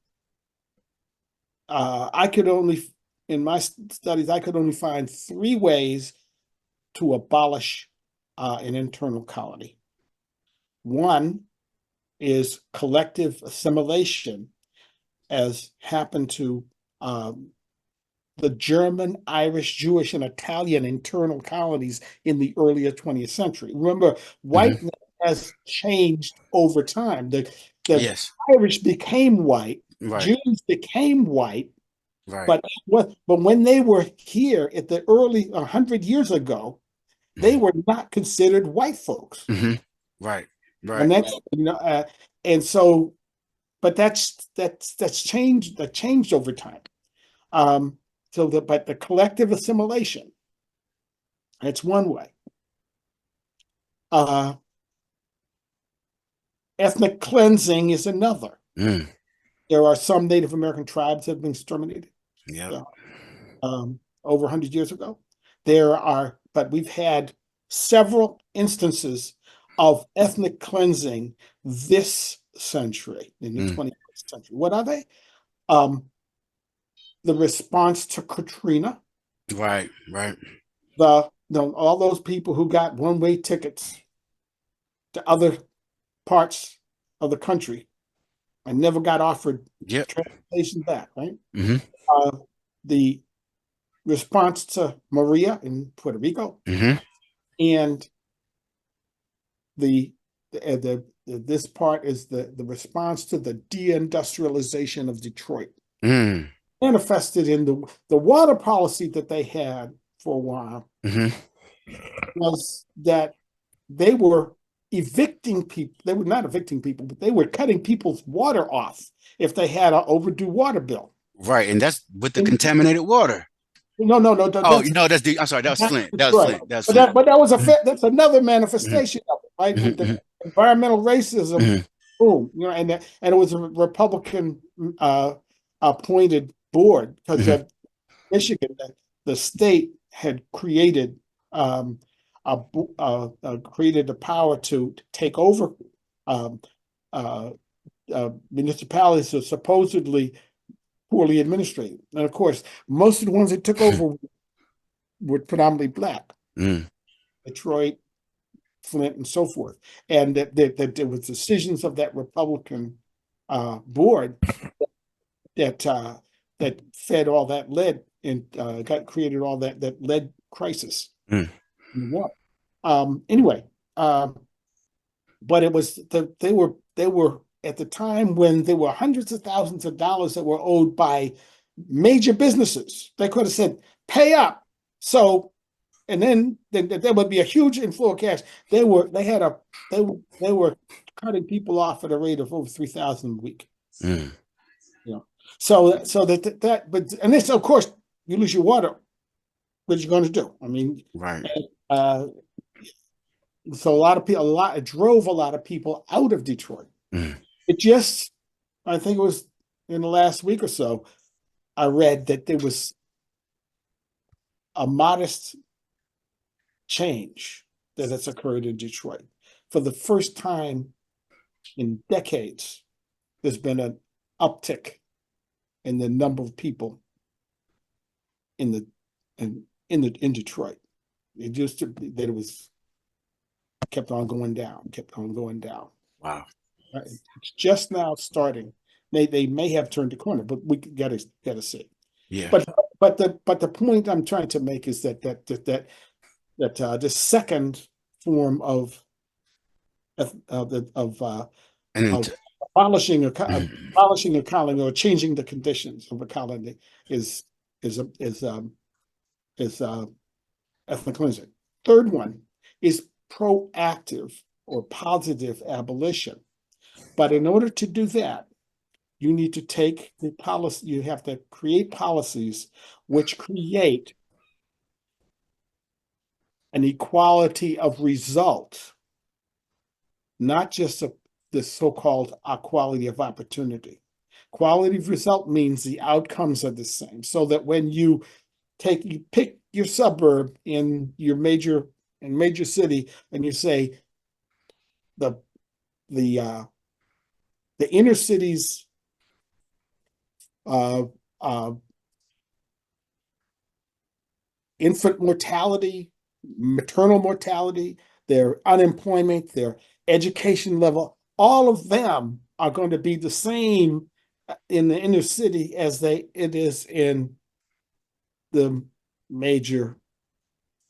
I could only in my studies I could only find three ways to abolish an internal colony. One is collective assimilation, as happened to the German, Irish, Jewish, and Italian internal colonies in the earlier 20th century. Remember, Mhm. whiteness has changed over time. The Yes. Irish became white, Right. Jews became white, Right. but when they were here at the early 100 years ago, they Mhm. were not considered white folks. Mhm. Right. And Right. that's and so, but that's changed. That changed over time. But the collective assimilation, that's one way. Uh, Ethnic cleansing is another. Mm. There are some Native American tribes that have been exterminated Yep. uh, over 100 years ago. But we've had several instances of ethnic cleansing this century, in the Mm. 21st century. What are they? Um, the response to Katrina, Right. Right. all those people who got one-way tickets to other parts of the country and never got offered Yep. transportation back, right? Mhm. The response to Maria in Puerto Rico, Mhm. and the this part is the response to the deindustrialization of Detroit, Mm. manifested in the water policy that they had for a while, Mhm. was that they were evicting people. They were not evicting people, but they were cutting people's water off if they had an overdue water bill. Right, and that's with the And contaminated water. no, Oh, you know, I'm sorry, that was that's Flint. That was Detroit. Flint. That was But Flint. that was Mhm. that's another Mhm. manifestation of it, right? Mhm. With the Mhm. environmental racism, Mhm. boom, and it was a Republican appointed board, because Mhm. Michigan, the state had created um, created the power to take over um, municipalities that are supposedly poorly administrated. And of course, most of the ones that took over were predominantly Black. Detroit, Flint, and so forth. And that there was decisions of that Republican board that fed all that lead and created all that lead crisis in the war. Anyway, but it was they were at the time when there were hundreds of thousands of dollars that were owed by major businesses. They could have said, pay up. So, and then there would be a huge inflow of cash. They were cutting people off at a rate of over 3,000 a week. You know, so but and this, of course, you lose your water. What are you going to do? I mean, right. So it drove a lot of people out of Detroit. It just, I think it was in the last week or so, I read that there was a modest change that has occurred in Detroit. For the first time in decades, there's been an uptick in the number of people in Detroit. It used to be that it was kept on going down. Wow. It's just now starting. They may have turned the corner, but we gotta see. Yeah. But the point I'm trying to make is that the second form of abolishing a colony or changing the conditions of a colony is ethnic cleansing. Third one is proactive or positive abolition. But in order to do that, you need to take the policy, you have to create policies which create an equality of result, not just the so-called equality of opportunity. Quality of result means the outcomes are the same, so that when you pick your suburb in your major city, and you say the inner cities infant mortality, maternal mortality, their unemployment, their education level, all of them are going to be the same in the inner city as it is in the major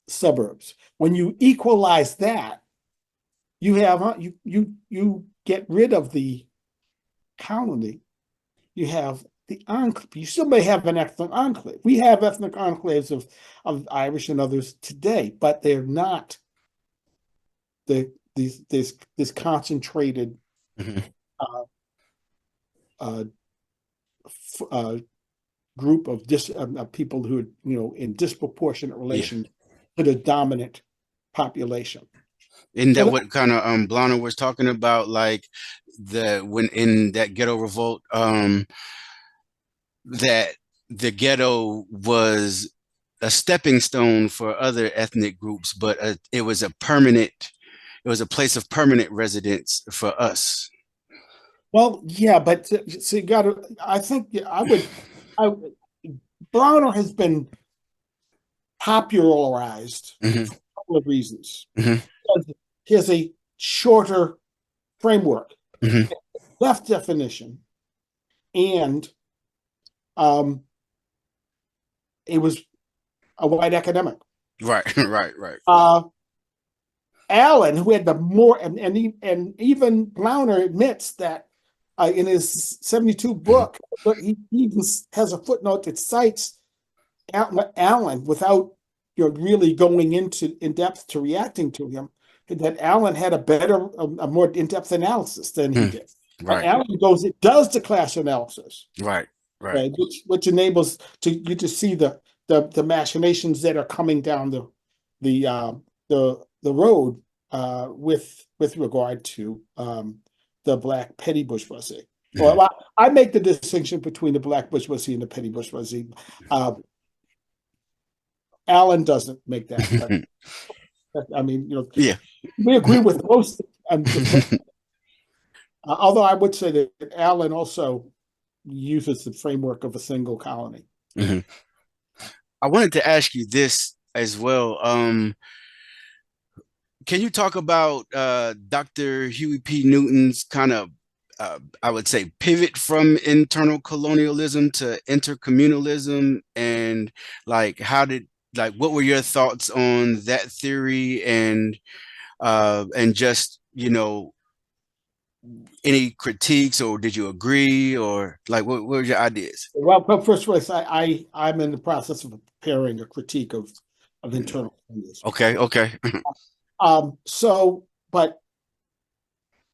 suburbs. When you equalize that, you have you get rid of the colony. You have the enclave. You still may have an ethnic enclave. We have ethnic enclaves of Irish and others today, but they're not this concentrated group of people who are in disproportionate relation to the dominant population. Isn't that what kind of Blana was talking about, like when in that ghetto revolt, that the ghetto was a stepping stone for other ethnic groups, but it was a place of permanent residence for us. Well, yeah, but so you got to. I think Browner has been popularized for a couple of reasons. He has a shorter framework, left definition, and he was a white academic. Right. Allen, who had the more, and even Browner admits that in his 72 book, he even has a footnote that cites Allen without really going into in depth to reacting to him, that Allen had a more in-depth analysis than he did. Right. Allen does the class analysis. Right. Which enables you to see the machinations that are coming down the road with regard to the Black petty bourgeoisie. Well, I make the distinction between the Black bourgeoisie and the petty bourgeoisie. Allen doesn't make that. I mean, Yeah. we agree with most. Although I would say that Allen also uses the framework of a single colony. Mhm. I wanted to ask you this as well. Can you talk about Dr. Huey P. Newton's kind of, I would say, pivot from internal colonialism to intercommunalism, and like what were your thoughts on that theory, and just any critiques, or did you agree, or like what were your ideas? Well, but first of all, I'm in the process of preparing a critique of internal colonialism. Okay, okay.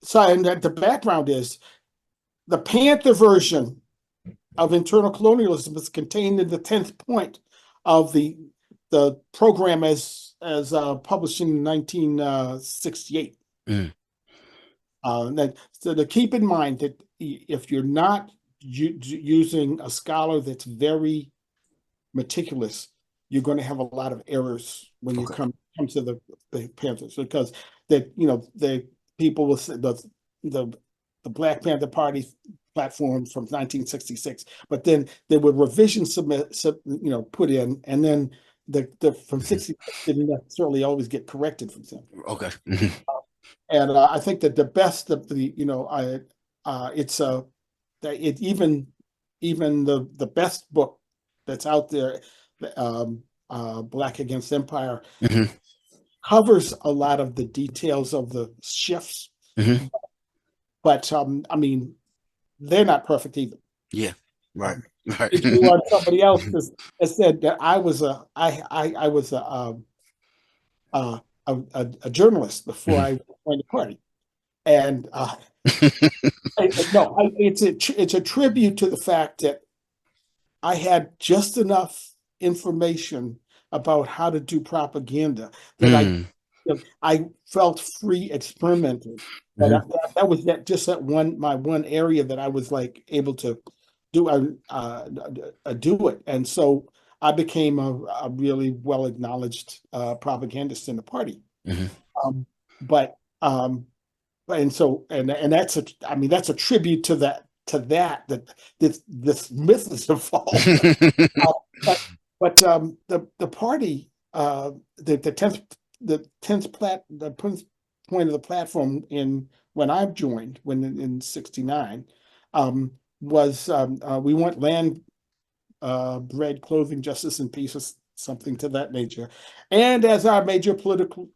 So, and the background is the Panther version of internal colonialism is contained in the 10th point of the program as published in 1968. Mm, So to keep in mind that if you're not using a scholar that's very meticulous, you're going to have a lot of errors when you okay. come to the Panthers, because that the people will say the Black Panther Party platform from 1966, but then there were revisions put in, and then the from Mhm. 66 didn't necessarily always get corrected, for example. Okay. Mhm. And I think that the best of the it's that it even the best book that's out there, Black Against Empire, Mhm. covers a lot of the details of the shifts, Mhm. but I mean, they're not perfect either. Yeah. Right. Um, Right. if you are somebody else that said that I was a journalist before Mhm. I joined the party, and no, it's a tribute to the fact that I had just enough information about how to do propaganda that Mm. I felt free experimenting. But Mhm. that was just that my one area that I was like able to do do it, and so I became a really well acknowledged propagandist in the party. Mhm. Um, but and so and that's I mean that's a tribute to that this myth is evolved. Uh, but the party the tenth point of the platform in when I joined when in '69 was we want land, bread, clothing, justice, and peace, or something to that nature, and as our major political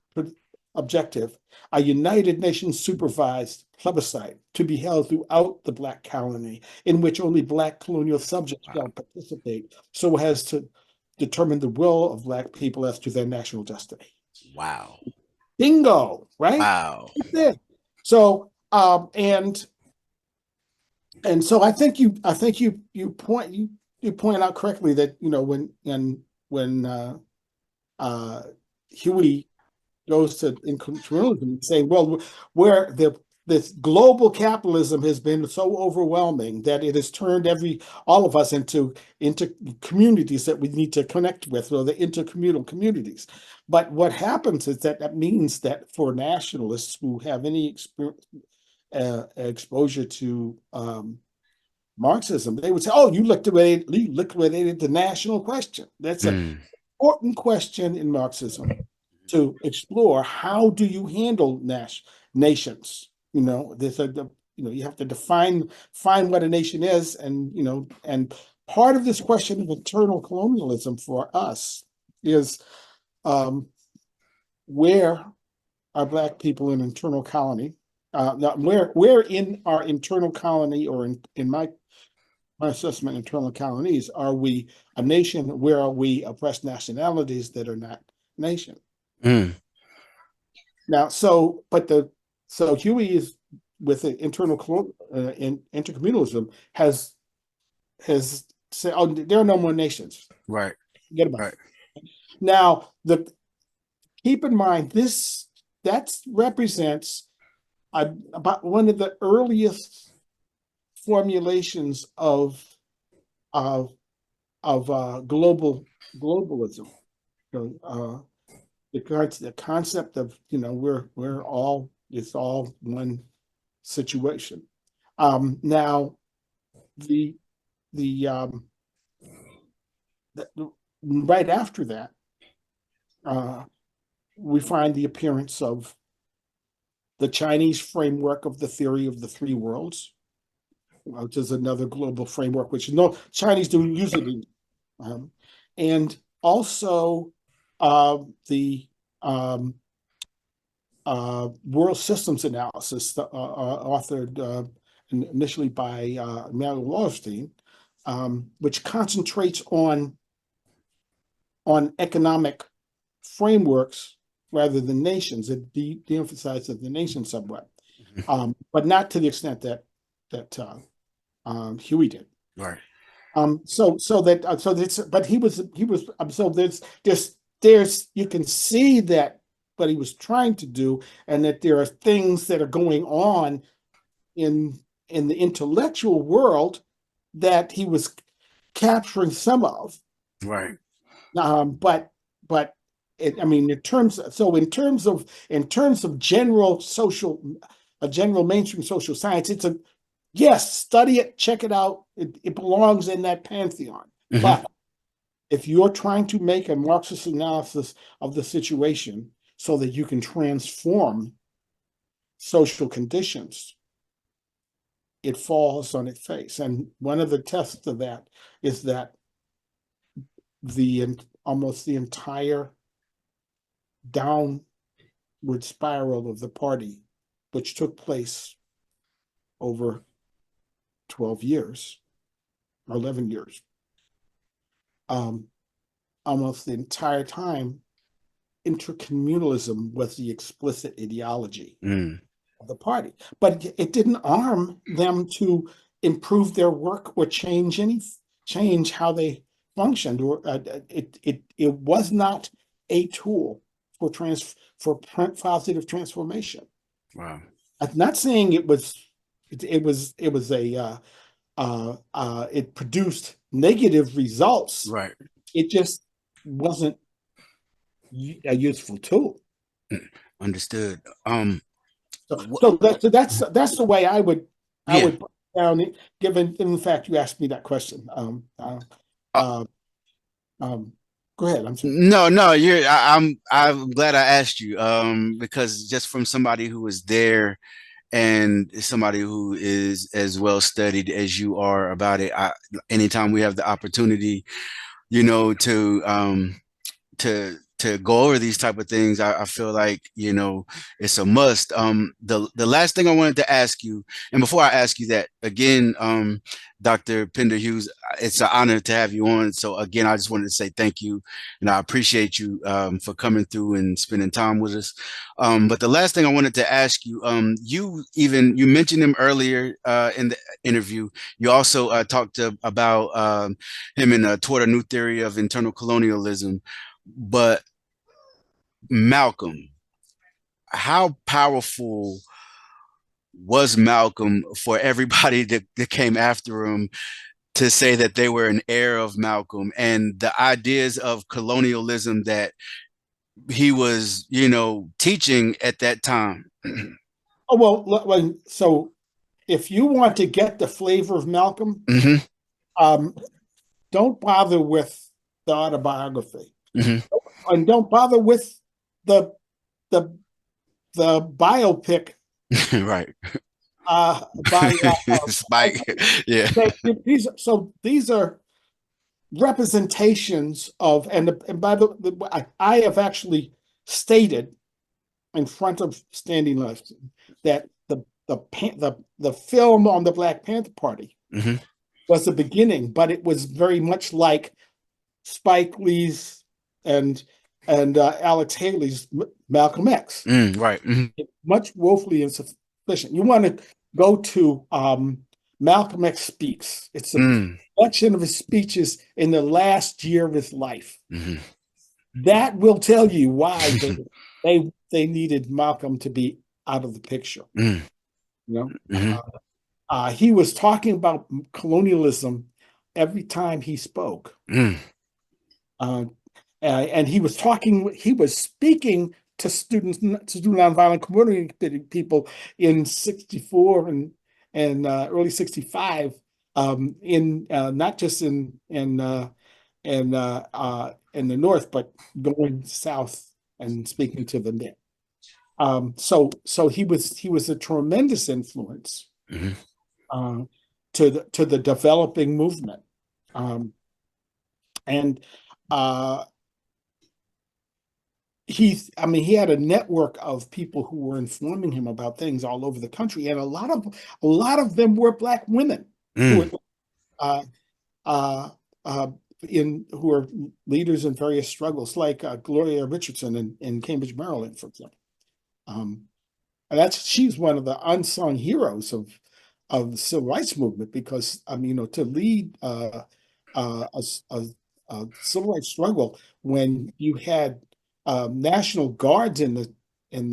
objective, a United Nations supervised plebiscite to be held throughout the Black colony, in which only Black colonial subjects shall participate, so as to determine the will of Black people as to their national destiny. Wow. Bingo, right? Wow. So, and so I think you point out correctly that when Huey goes to incrementalism, saying, well, where this global capitalism has been so overwhelming that it has turned all of us into communities that we need to connect with, or the intercommunal communities. But what happens is that means that for nationalists who have any exposure to Marxism, they would say, "Oh, you liquidated the national question." That's an Mm. important question in Marxism to explore. How do you handle nations? There's you have to find what a nation is, and part of this question of internal colonialism for us is where are Black people in internal colony? Where in our internal colony, or in my assessment, internal colonies, are we a nation? Where are we oppressed nationalities that are not nation? Mm. Now, so Huey is with the intercommunalism has said, oh, there are no more nations. Right. Forget about Right. it. Now, keep in mind that represents about one of the earliest formulations of globalism. Uh, the concept of, we're all, it's all one situation. Now the the right after that, we find the appearance of the Chinese framework of the theory of the three worlds, which is another global framework, which no Chinese don't use it in, and also the world systems analysis, authored initially by Manuel Wallerstein, which concentrates on economic frameworks rather than nations. It de-emphasizes the nation somewhat, but not to the extent that Huey did. Right. But he was so there's you can see that what he was trying to do, and that there are things that are going on in the intellectual world that he was capturing some of. Right. But I mean, in terms of general mainstream social science, it's yes, study it, check it out. It belongs in that pantheon. Mm-hmm. But if you're trying to make a Marxist analysis of the situation so that you can transform social conditions, it falls on its face. And one of the tests of that is that almost the entire downward spiral of the party, which took place over 12 years or 11 years, almost the entire time, intercommunalism was the explicit ideology of the party. But it didn't arm them to improve their work or change how they functioned, or it was not a tool for positive transformation. Wow. I'm not saying it produced negative results. Right. It just wasn't a useful tool. Understood. So that's the way I would put down it, given the fact you asked me that question. Go ahead. I'm sorry. No, I'm glad I asked you, because just from somebody who was there and somebody who is as well studied as you are about it, anytime we have the opportunity, to go over these type of things, I feel like, it's a must. The last thing I wanted to ask you, and before I ask you that again, Dr. Pinderhughes, it's an honor to have you on. So again, I just wanted to say thank you, and I appreciate you for coming through and spending time with us. But the last thing I wanted to ask you, you mentioned him earlier in the interview. You also talked about him and toward a new theory of internal colonialism. But Malcolm, how powerful was Malcolm for everybody that came after him to say that they were an heir of Malcolm, and the ideas of colonialism that he was, teaching at that time? Oh, well, so if you want to get the flavor of Malcolm, don't bother with the autobiography. And don't bother with the biopic, right? By Spike, yeah. These are representations of, and by I have actually stated in front of Standing Left that the film on the Black Panther Party was the beginning, but it was very much like Spike Lee's and Alex Haley's Malcolm X. Right. Much woefully insufficient. You want to go to Malcolm X Speaks. It's a collection of his speeches in the last year of his life. That will tell you why they needed Malcolm to be out of the picture. He was talking about colonialism every time he spoke. and he was talking. He was speaking to students, to student nonviolent community people in '64 and early '65. In not just in the north, but going south and speaking to the men. So he was a tremendous influence Mhm. uh, to the developing movement, and uh, I mean, he had a network of people who were informing him about things all over the country, and a lot of them were Black women who were Mm. uh, uh, uh, who are leaders in various struggles, like Gloria Richardson in Cambridge, Maryland, for example. Um, and she's one of the unsung heroes of the civil rights movement, because I mean, to lead a, a, a civil rights struggle when you had National Guards in the in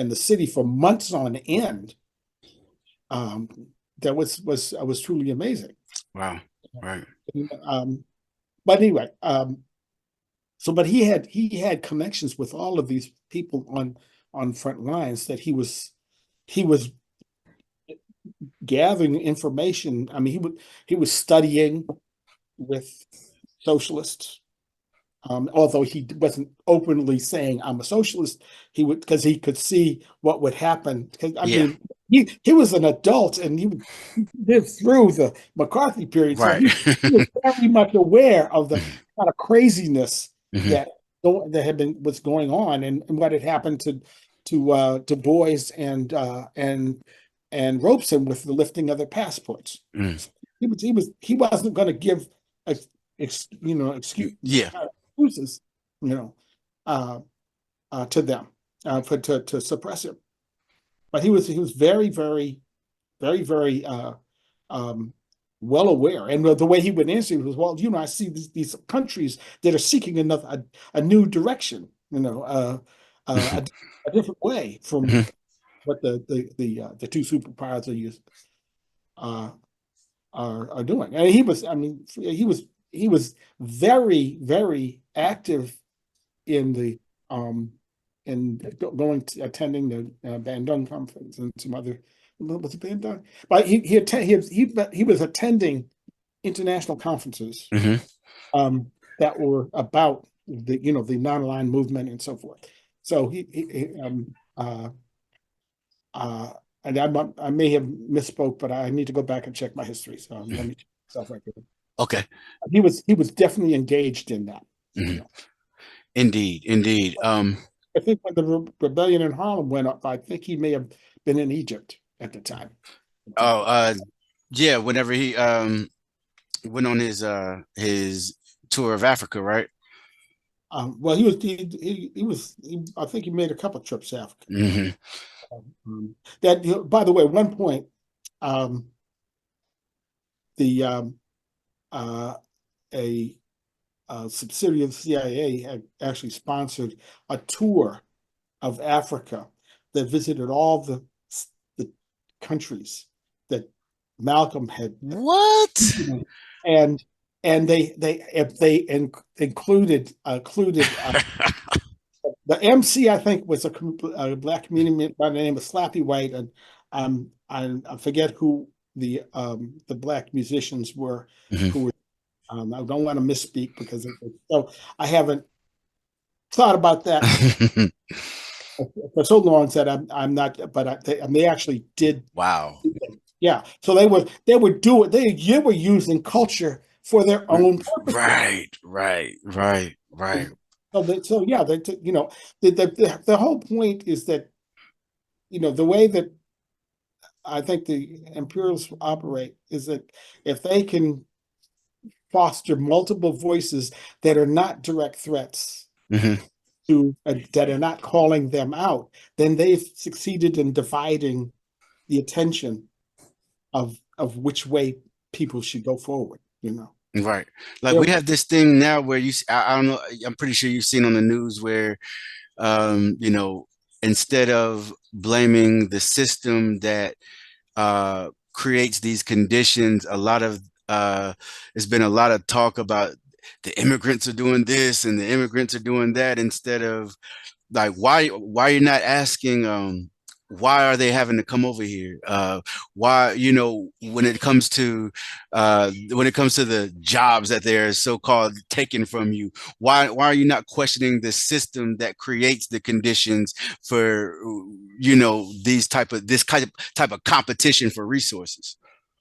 the city for months on end, um, that was truly amazing. Wow. Right. Um, but anyway, but he had connections with all of these people on front lines, that he was gathering information. I mean, he was studying with socialists, although he wasn't openly saying I'm a socialist. He would, because he could see what would happen. 'Cause, I Yeah. mean, he was an adult, and he lived through the McCarthy period, so Right. he was very much aware of the kind of craziness Mhm. that was going on, and what had happened to Boys and Robeson with the lifting of their passports. Mm. So he wasn't going to give Yeah. excuses, you know, uh, to them, to suppress him. But he was very, very, very, very um, well aware. And the way he would answer was, well, I see these countries that are seeking a new direction, a different way from Mhm. what the two superpowers uh, are doing. And I mean, he was very, very active in the in attending the Bandung conference and some other. Was it Bandung? But he was attending international conferences Mhm. that were about the non-aligned movement and so forth. So uh, and I may have misspoke, but I need to go back and check my history. So let me check myself right there. Okay. He was definitely engaged in that. You Mhm. know, Indeed. Indeed. I think when the rebellion in Harlem went up, I think he may have been in Egypt at the time. Oh, yeah, whenever he went on his tour of Africa, right? Well, I think he made a couple trips to Africa. Hmm. By the way, at one point, um, the uh, a subsidiary of the CIA had actually sponsored a tour of Africa that visited all the countries that Malcolm had, What? and they included the MC. I think was a Black comedian by the name of Slappy White, and I forget who the Black musicians were Mhm. who were. I don't want to misspeak because so I haven't thought about that for so long that I'm not. But they actually did. Wow. Yeah, so they were using culture for their own purposes. Right, right, right, right. So yeah, the whole point is that the way that I think the imperialists operate is that if they can foster multiple voices that are not direct threats Hmm. that are not calling them out, then they've succeeded in dividing the attention of which way people should go forward. Right. Like They're- we have this thing now where I don't know, I'm pretty sure you've seen on the news where instead of blaming the system that creates these conditions, there's been a lot of talk about the immigrants are doing this and the immigrants are doing that, instead of like, why you're not asking, why are they having to come over here? Why, when it comes to the jobs that they're so-called taken from you, why are you not questioning the system that creates the conditions for, this type of competition for resources?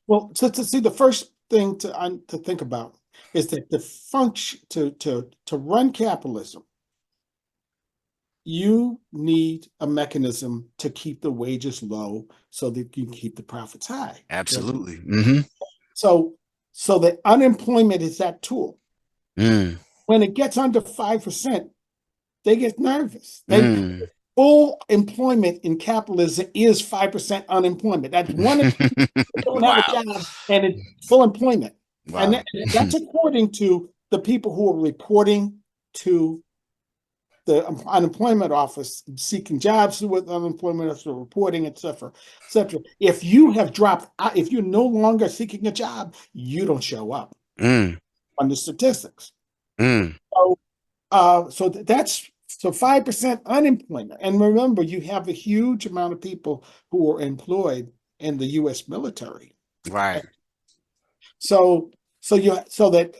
Well, to see, the first thing to think about is that the function to run capitalism, you need a mechanism to keep the wages low so that you can keep the profits high. Absolutely. Mm-hmm. So the unemployment is that tool. Mm. When it gets under 5%, they get nervous. Mm. Full employment in capitalism is 5% unemployment. That's one in two don't have a Wow. job, and it's full employment. And Wow. that's according to the people who are reporting to the unemployment office, seeking jobs with unemployment office, reporting, et cetera, et cetera. If you have dropped out, if you're no longer seeking a job, you don't show up Mm. on the statistics. Mm. So 5% unemployment. And remember, you have a huge amount of people who are employed in the U.S. military. Right. So that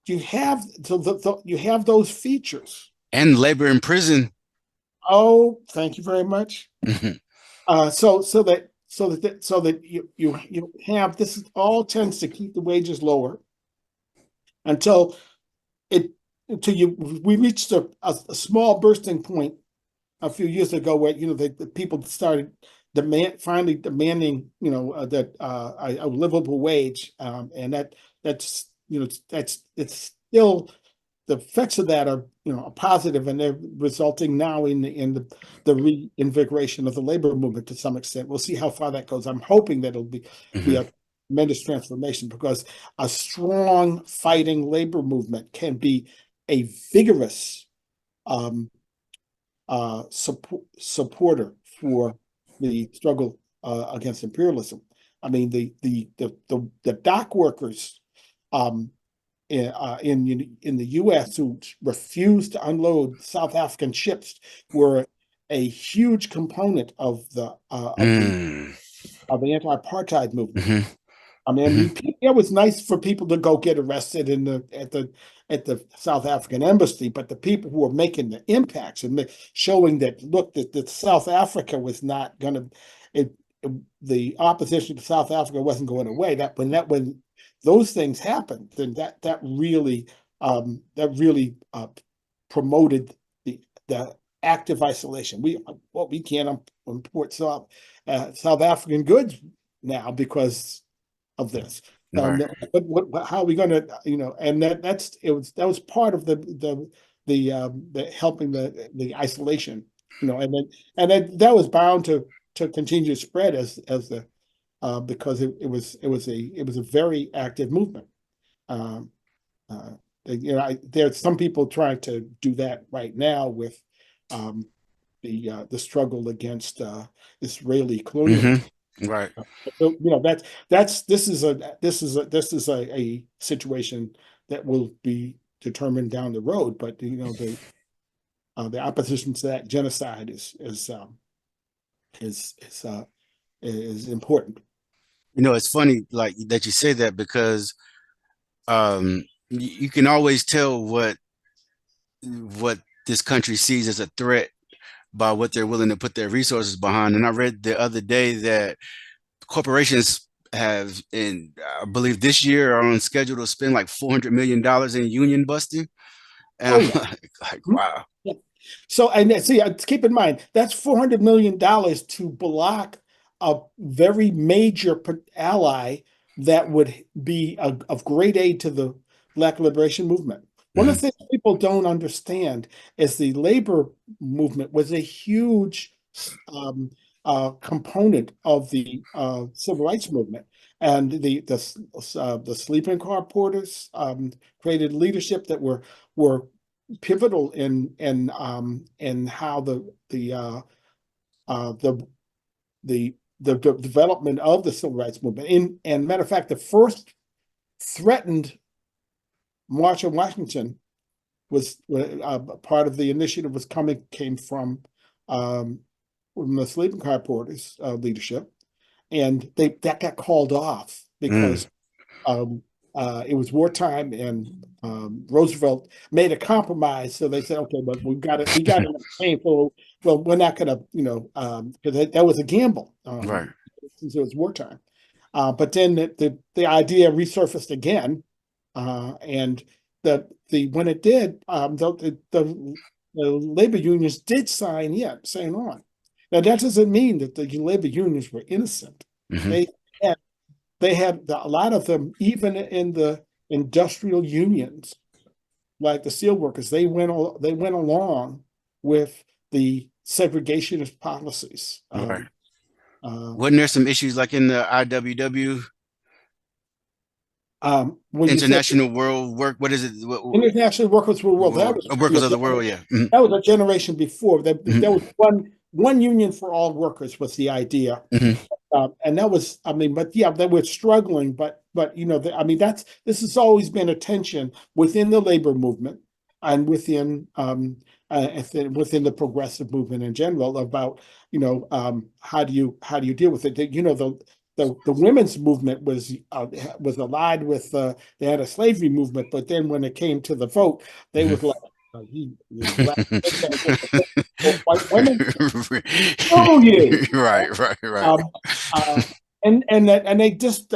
you have those features. And labor in prison. Oh, thank you very much. Mhm. So that you have this all tends to keep the wages lower until it until you we reached a small bursting point a few years ago where the people started finally demanding that a livable wage, and it's still, the effects of that are positive, and they're resulting now in the reinvigoration of the labor movement to some extent. We'll see how far that goes. I'm hoping that it'll be a tremendous transformation, because a strong fighting labor movement can be a vigorous supporter for the struggle against imperialism. I mean, the dock workers in the U.S. who refused to unload South African ships were a huge component of the Mm. anti-apartheid movement. Mhm. I mean, Mhm. it was nice for people to go get arrested at the South African embassy, but the people who were making the impacts and showing that, look, that South Africa was not going to, the opposition to South Africa wasn't going away. When those things happened, then that really promoted the active isolation. We can't import South African goods now because of this. Right. How are we going to, and that was part of the helping the isolation, that was bound to continue to spread as the because it was a very active movement. Um, there's some people trying to do that right now with the struggle against Israeli colonialism. Mhm. Right. So, this is a situation that will be determined down the road. But the opposition to that genocide is is important. It's funny like that you say that, because you can always tell what this country sees as a threat by what they're willing to put their resources behind. And I read the other day that corporations have, in I believe this year, are on schedule to spend like $400 million in union busting. And Oh I'm yeah. like, Mhm. wow. Yeah. So, and see, keep in mind that's $400 million to block a very major ally that would be of great aid to the Black liberation movement. One of Mhm. the things people don't understand is the labor movement was a huge um, component of the civil rights movement, and the sleeping car porters created leadership that were pivotal in how uh, the the development of the civil rights movement. And matter of fact, the first threatened March on Washington was part of the initiative came from the sleeping car porters leadership, and that got called off because um, it was wartime, and Roosevelt made a compromise. So they said, okay, but we got enough pain for, well, we're not going to, because that was a gamble Right. since it was wartime. But then the idea resurfaced again, and when it did, the labor unions did sign on. Now that doesn't mean that the labor unions were innocent. Hmm. They had a lot of them, even in the industrial unions, like the steelworkers, they went along with the segregationist policies. Right. Uh, Wasn't there some issues like in the IWW, when you say International World Work? What is it? international workers for the world, Workers of the World. Yeah. Hmm. that was a generation before. That Hmm. was one union for all workers was the idea. Hmm. And that was, I mean, but yeah, they were struggling, but I mean, this has always been a tension within the labor movement and within the progressive movement in general about, how do you deal with it? The women's movement was allied with the anti-slavery movement, but then when it came to the vote, they was like, black white women, oh yeah. Right. Right. Right. Um, uh, and they just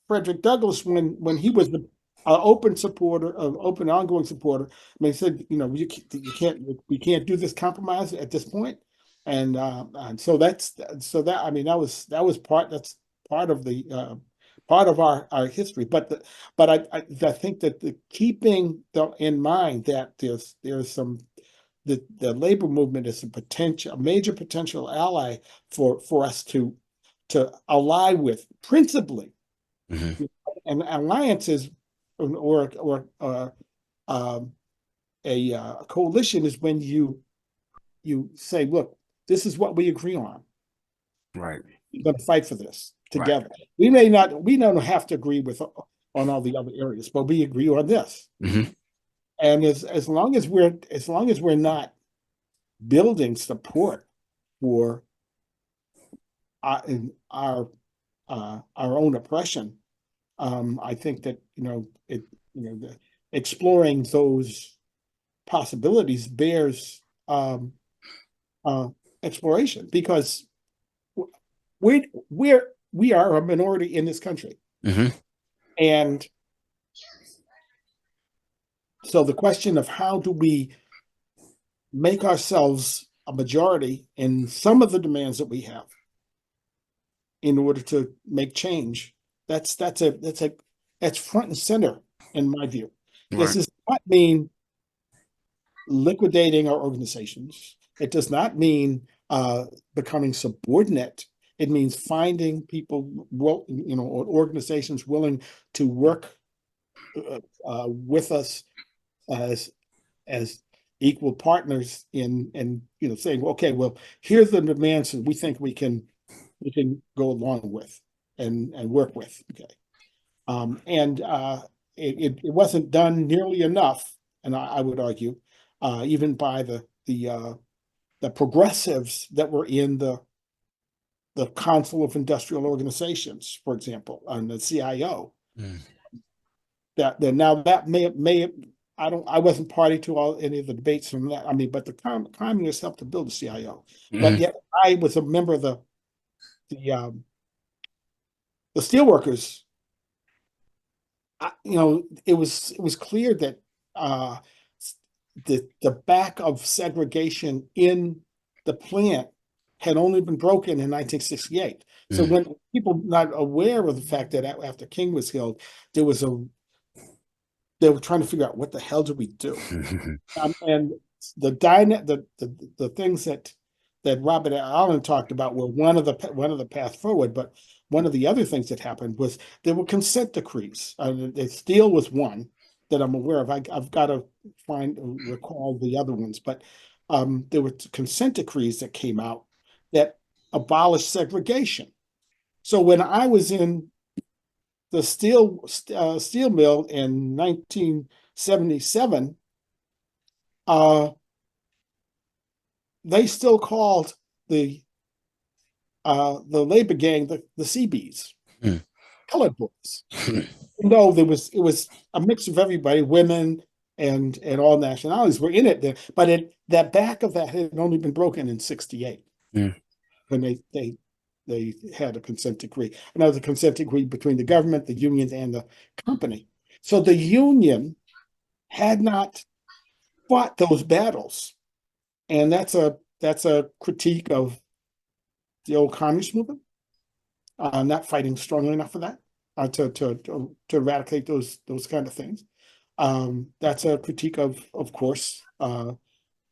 Frederick Douglass, when he was the open ongoing supporter. I mean, he said, we can't do this compromise at this point, and so that, I mean, that's part of the part of our history. But I think that keeping in mind that there's some the labor movement is a major potential ally for us to ally with, principally. Hmm. And alliances, or a coalition is when you say, look, this is what we agree on. Right. We're going to fight for this Right. together. We don't have to agree with on all the other areas, but we agree on this. Hmm. And as long as we're not building support for in our own oppression, I think that exploring those possibilities bears uh, exploration, because we are a minority in this country, Hmm. and so the question of how do we make ourselves a majority in some of the demands that we have in order to make change. That's front and center in my view. This Right. does not mean liquidating our organizations. It does not mean becoming subordinate. It means finding people, or organizations willing to work with us as as equal partners in saying, okay, well, here's the demands that we think we can go along with and work with. Okay. And it wasn't done nearly enough, and I would argue, even by the progressives that were in the Council of Industrial Organizations, for example, and the CIO. Mm. That now that may I wasn't party to any of the debates from that. I mean, but the communists helped to build the CIO, but Hmm. yet I was a member of the the steelworkers. It was clear that uh, the back of segregation in the plant had only been broken in 1968. So Mm. when people not aware of the fact that after King was killed, there was a they were trying to figure out what the hell do we do, and the things that Robert Allen talked about were one of the path forward, but one of the other things that happened was there were consent decrees. The steel was one that I'm aware of. I've got to recall the other ones, but there were consent decrees that came out that abolished segregation. So when I was in the steel mill in 1977, they still called the labor gang the CBs, colored boys. No, it was a mix of everybody, women and all nationalities were in it there. But that back of that had only been broken in '68 when they had a consent decree. Another consent decree between the government, the union, and the company. So the union had not fought those battles, and that's a critique of the old communist movement, not fighting strongly enough for that, to eradicate those kind of things. That's a critique of course,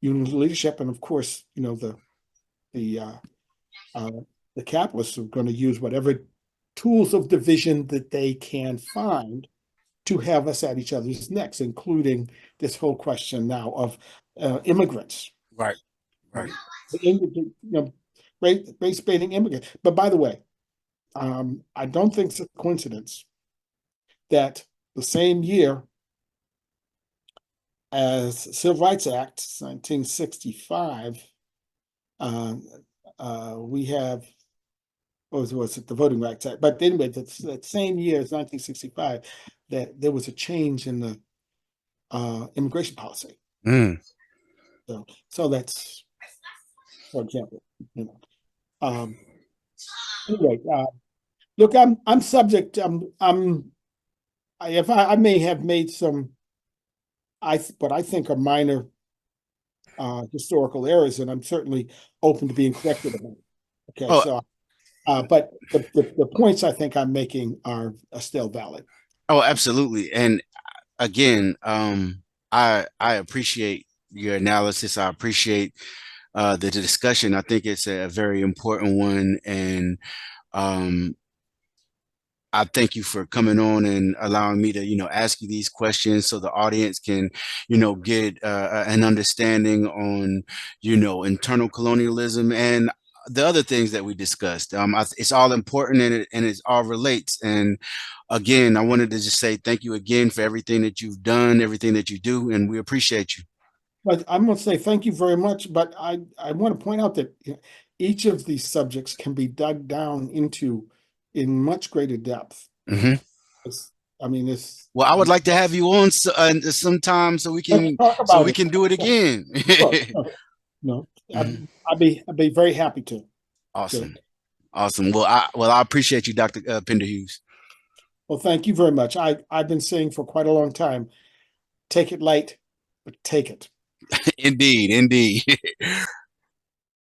union leadership, and of course, the capitalists are going to use whatever tools of division that they can find to have us at each other's necks, including this whole question now of immigrants. Right, right. Race baiting immigrants. But by the way, I don't think it's a coincidence that the same year as Civil Rights Act, 1965, we have, was it the Voting Rights Act? But anyway, that same year as 1965, that there was a change in the immigration policy. So that's, for example, anyway, look, I'm subject. I may have made some, what I think are minor historical errors, and I'm certainly open to being corrected about it. Okay, Oh, so, but the points I think I'm making are still valid. oh, absolutely. And again, I appreciate your analysis. I appreciate the discussion. I think it's a very important one, and I thank you for coming on and allowing me to, ask you these questions so the audience can, get an understanding on, internal colonialism and the other things that we discussed. It's all important and it all relates. And again, I wanted to just say thank you again for everything that you've done, everything that you do, and we appreciate you. But I'm going to say thank you very much. But I want to point out that each of these subjects can be dug down into in much greater depth. It's well, I would like to have you on sometime so we can do it again. No, I'd be very happy to. Awesome. Awesome. Well, I appreciate you, Dr. Pinderhughes. Well, thank you very much. I've been saying for quite a long time, take it light, but take it. Indeed, indeed.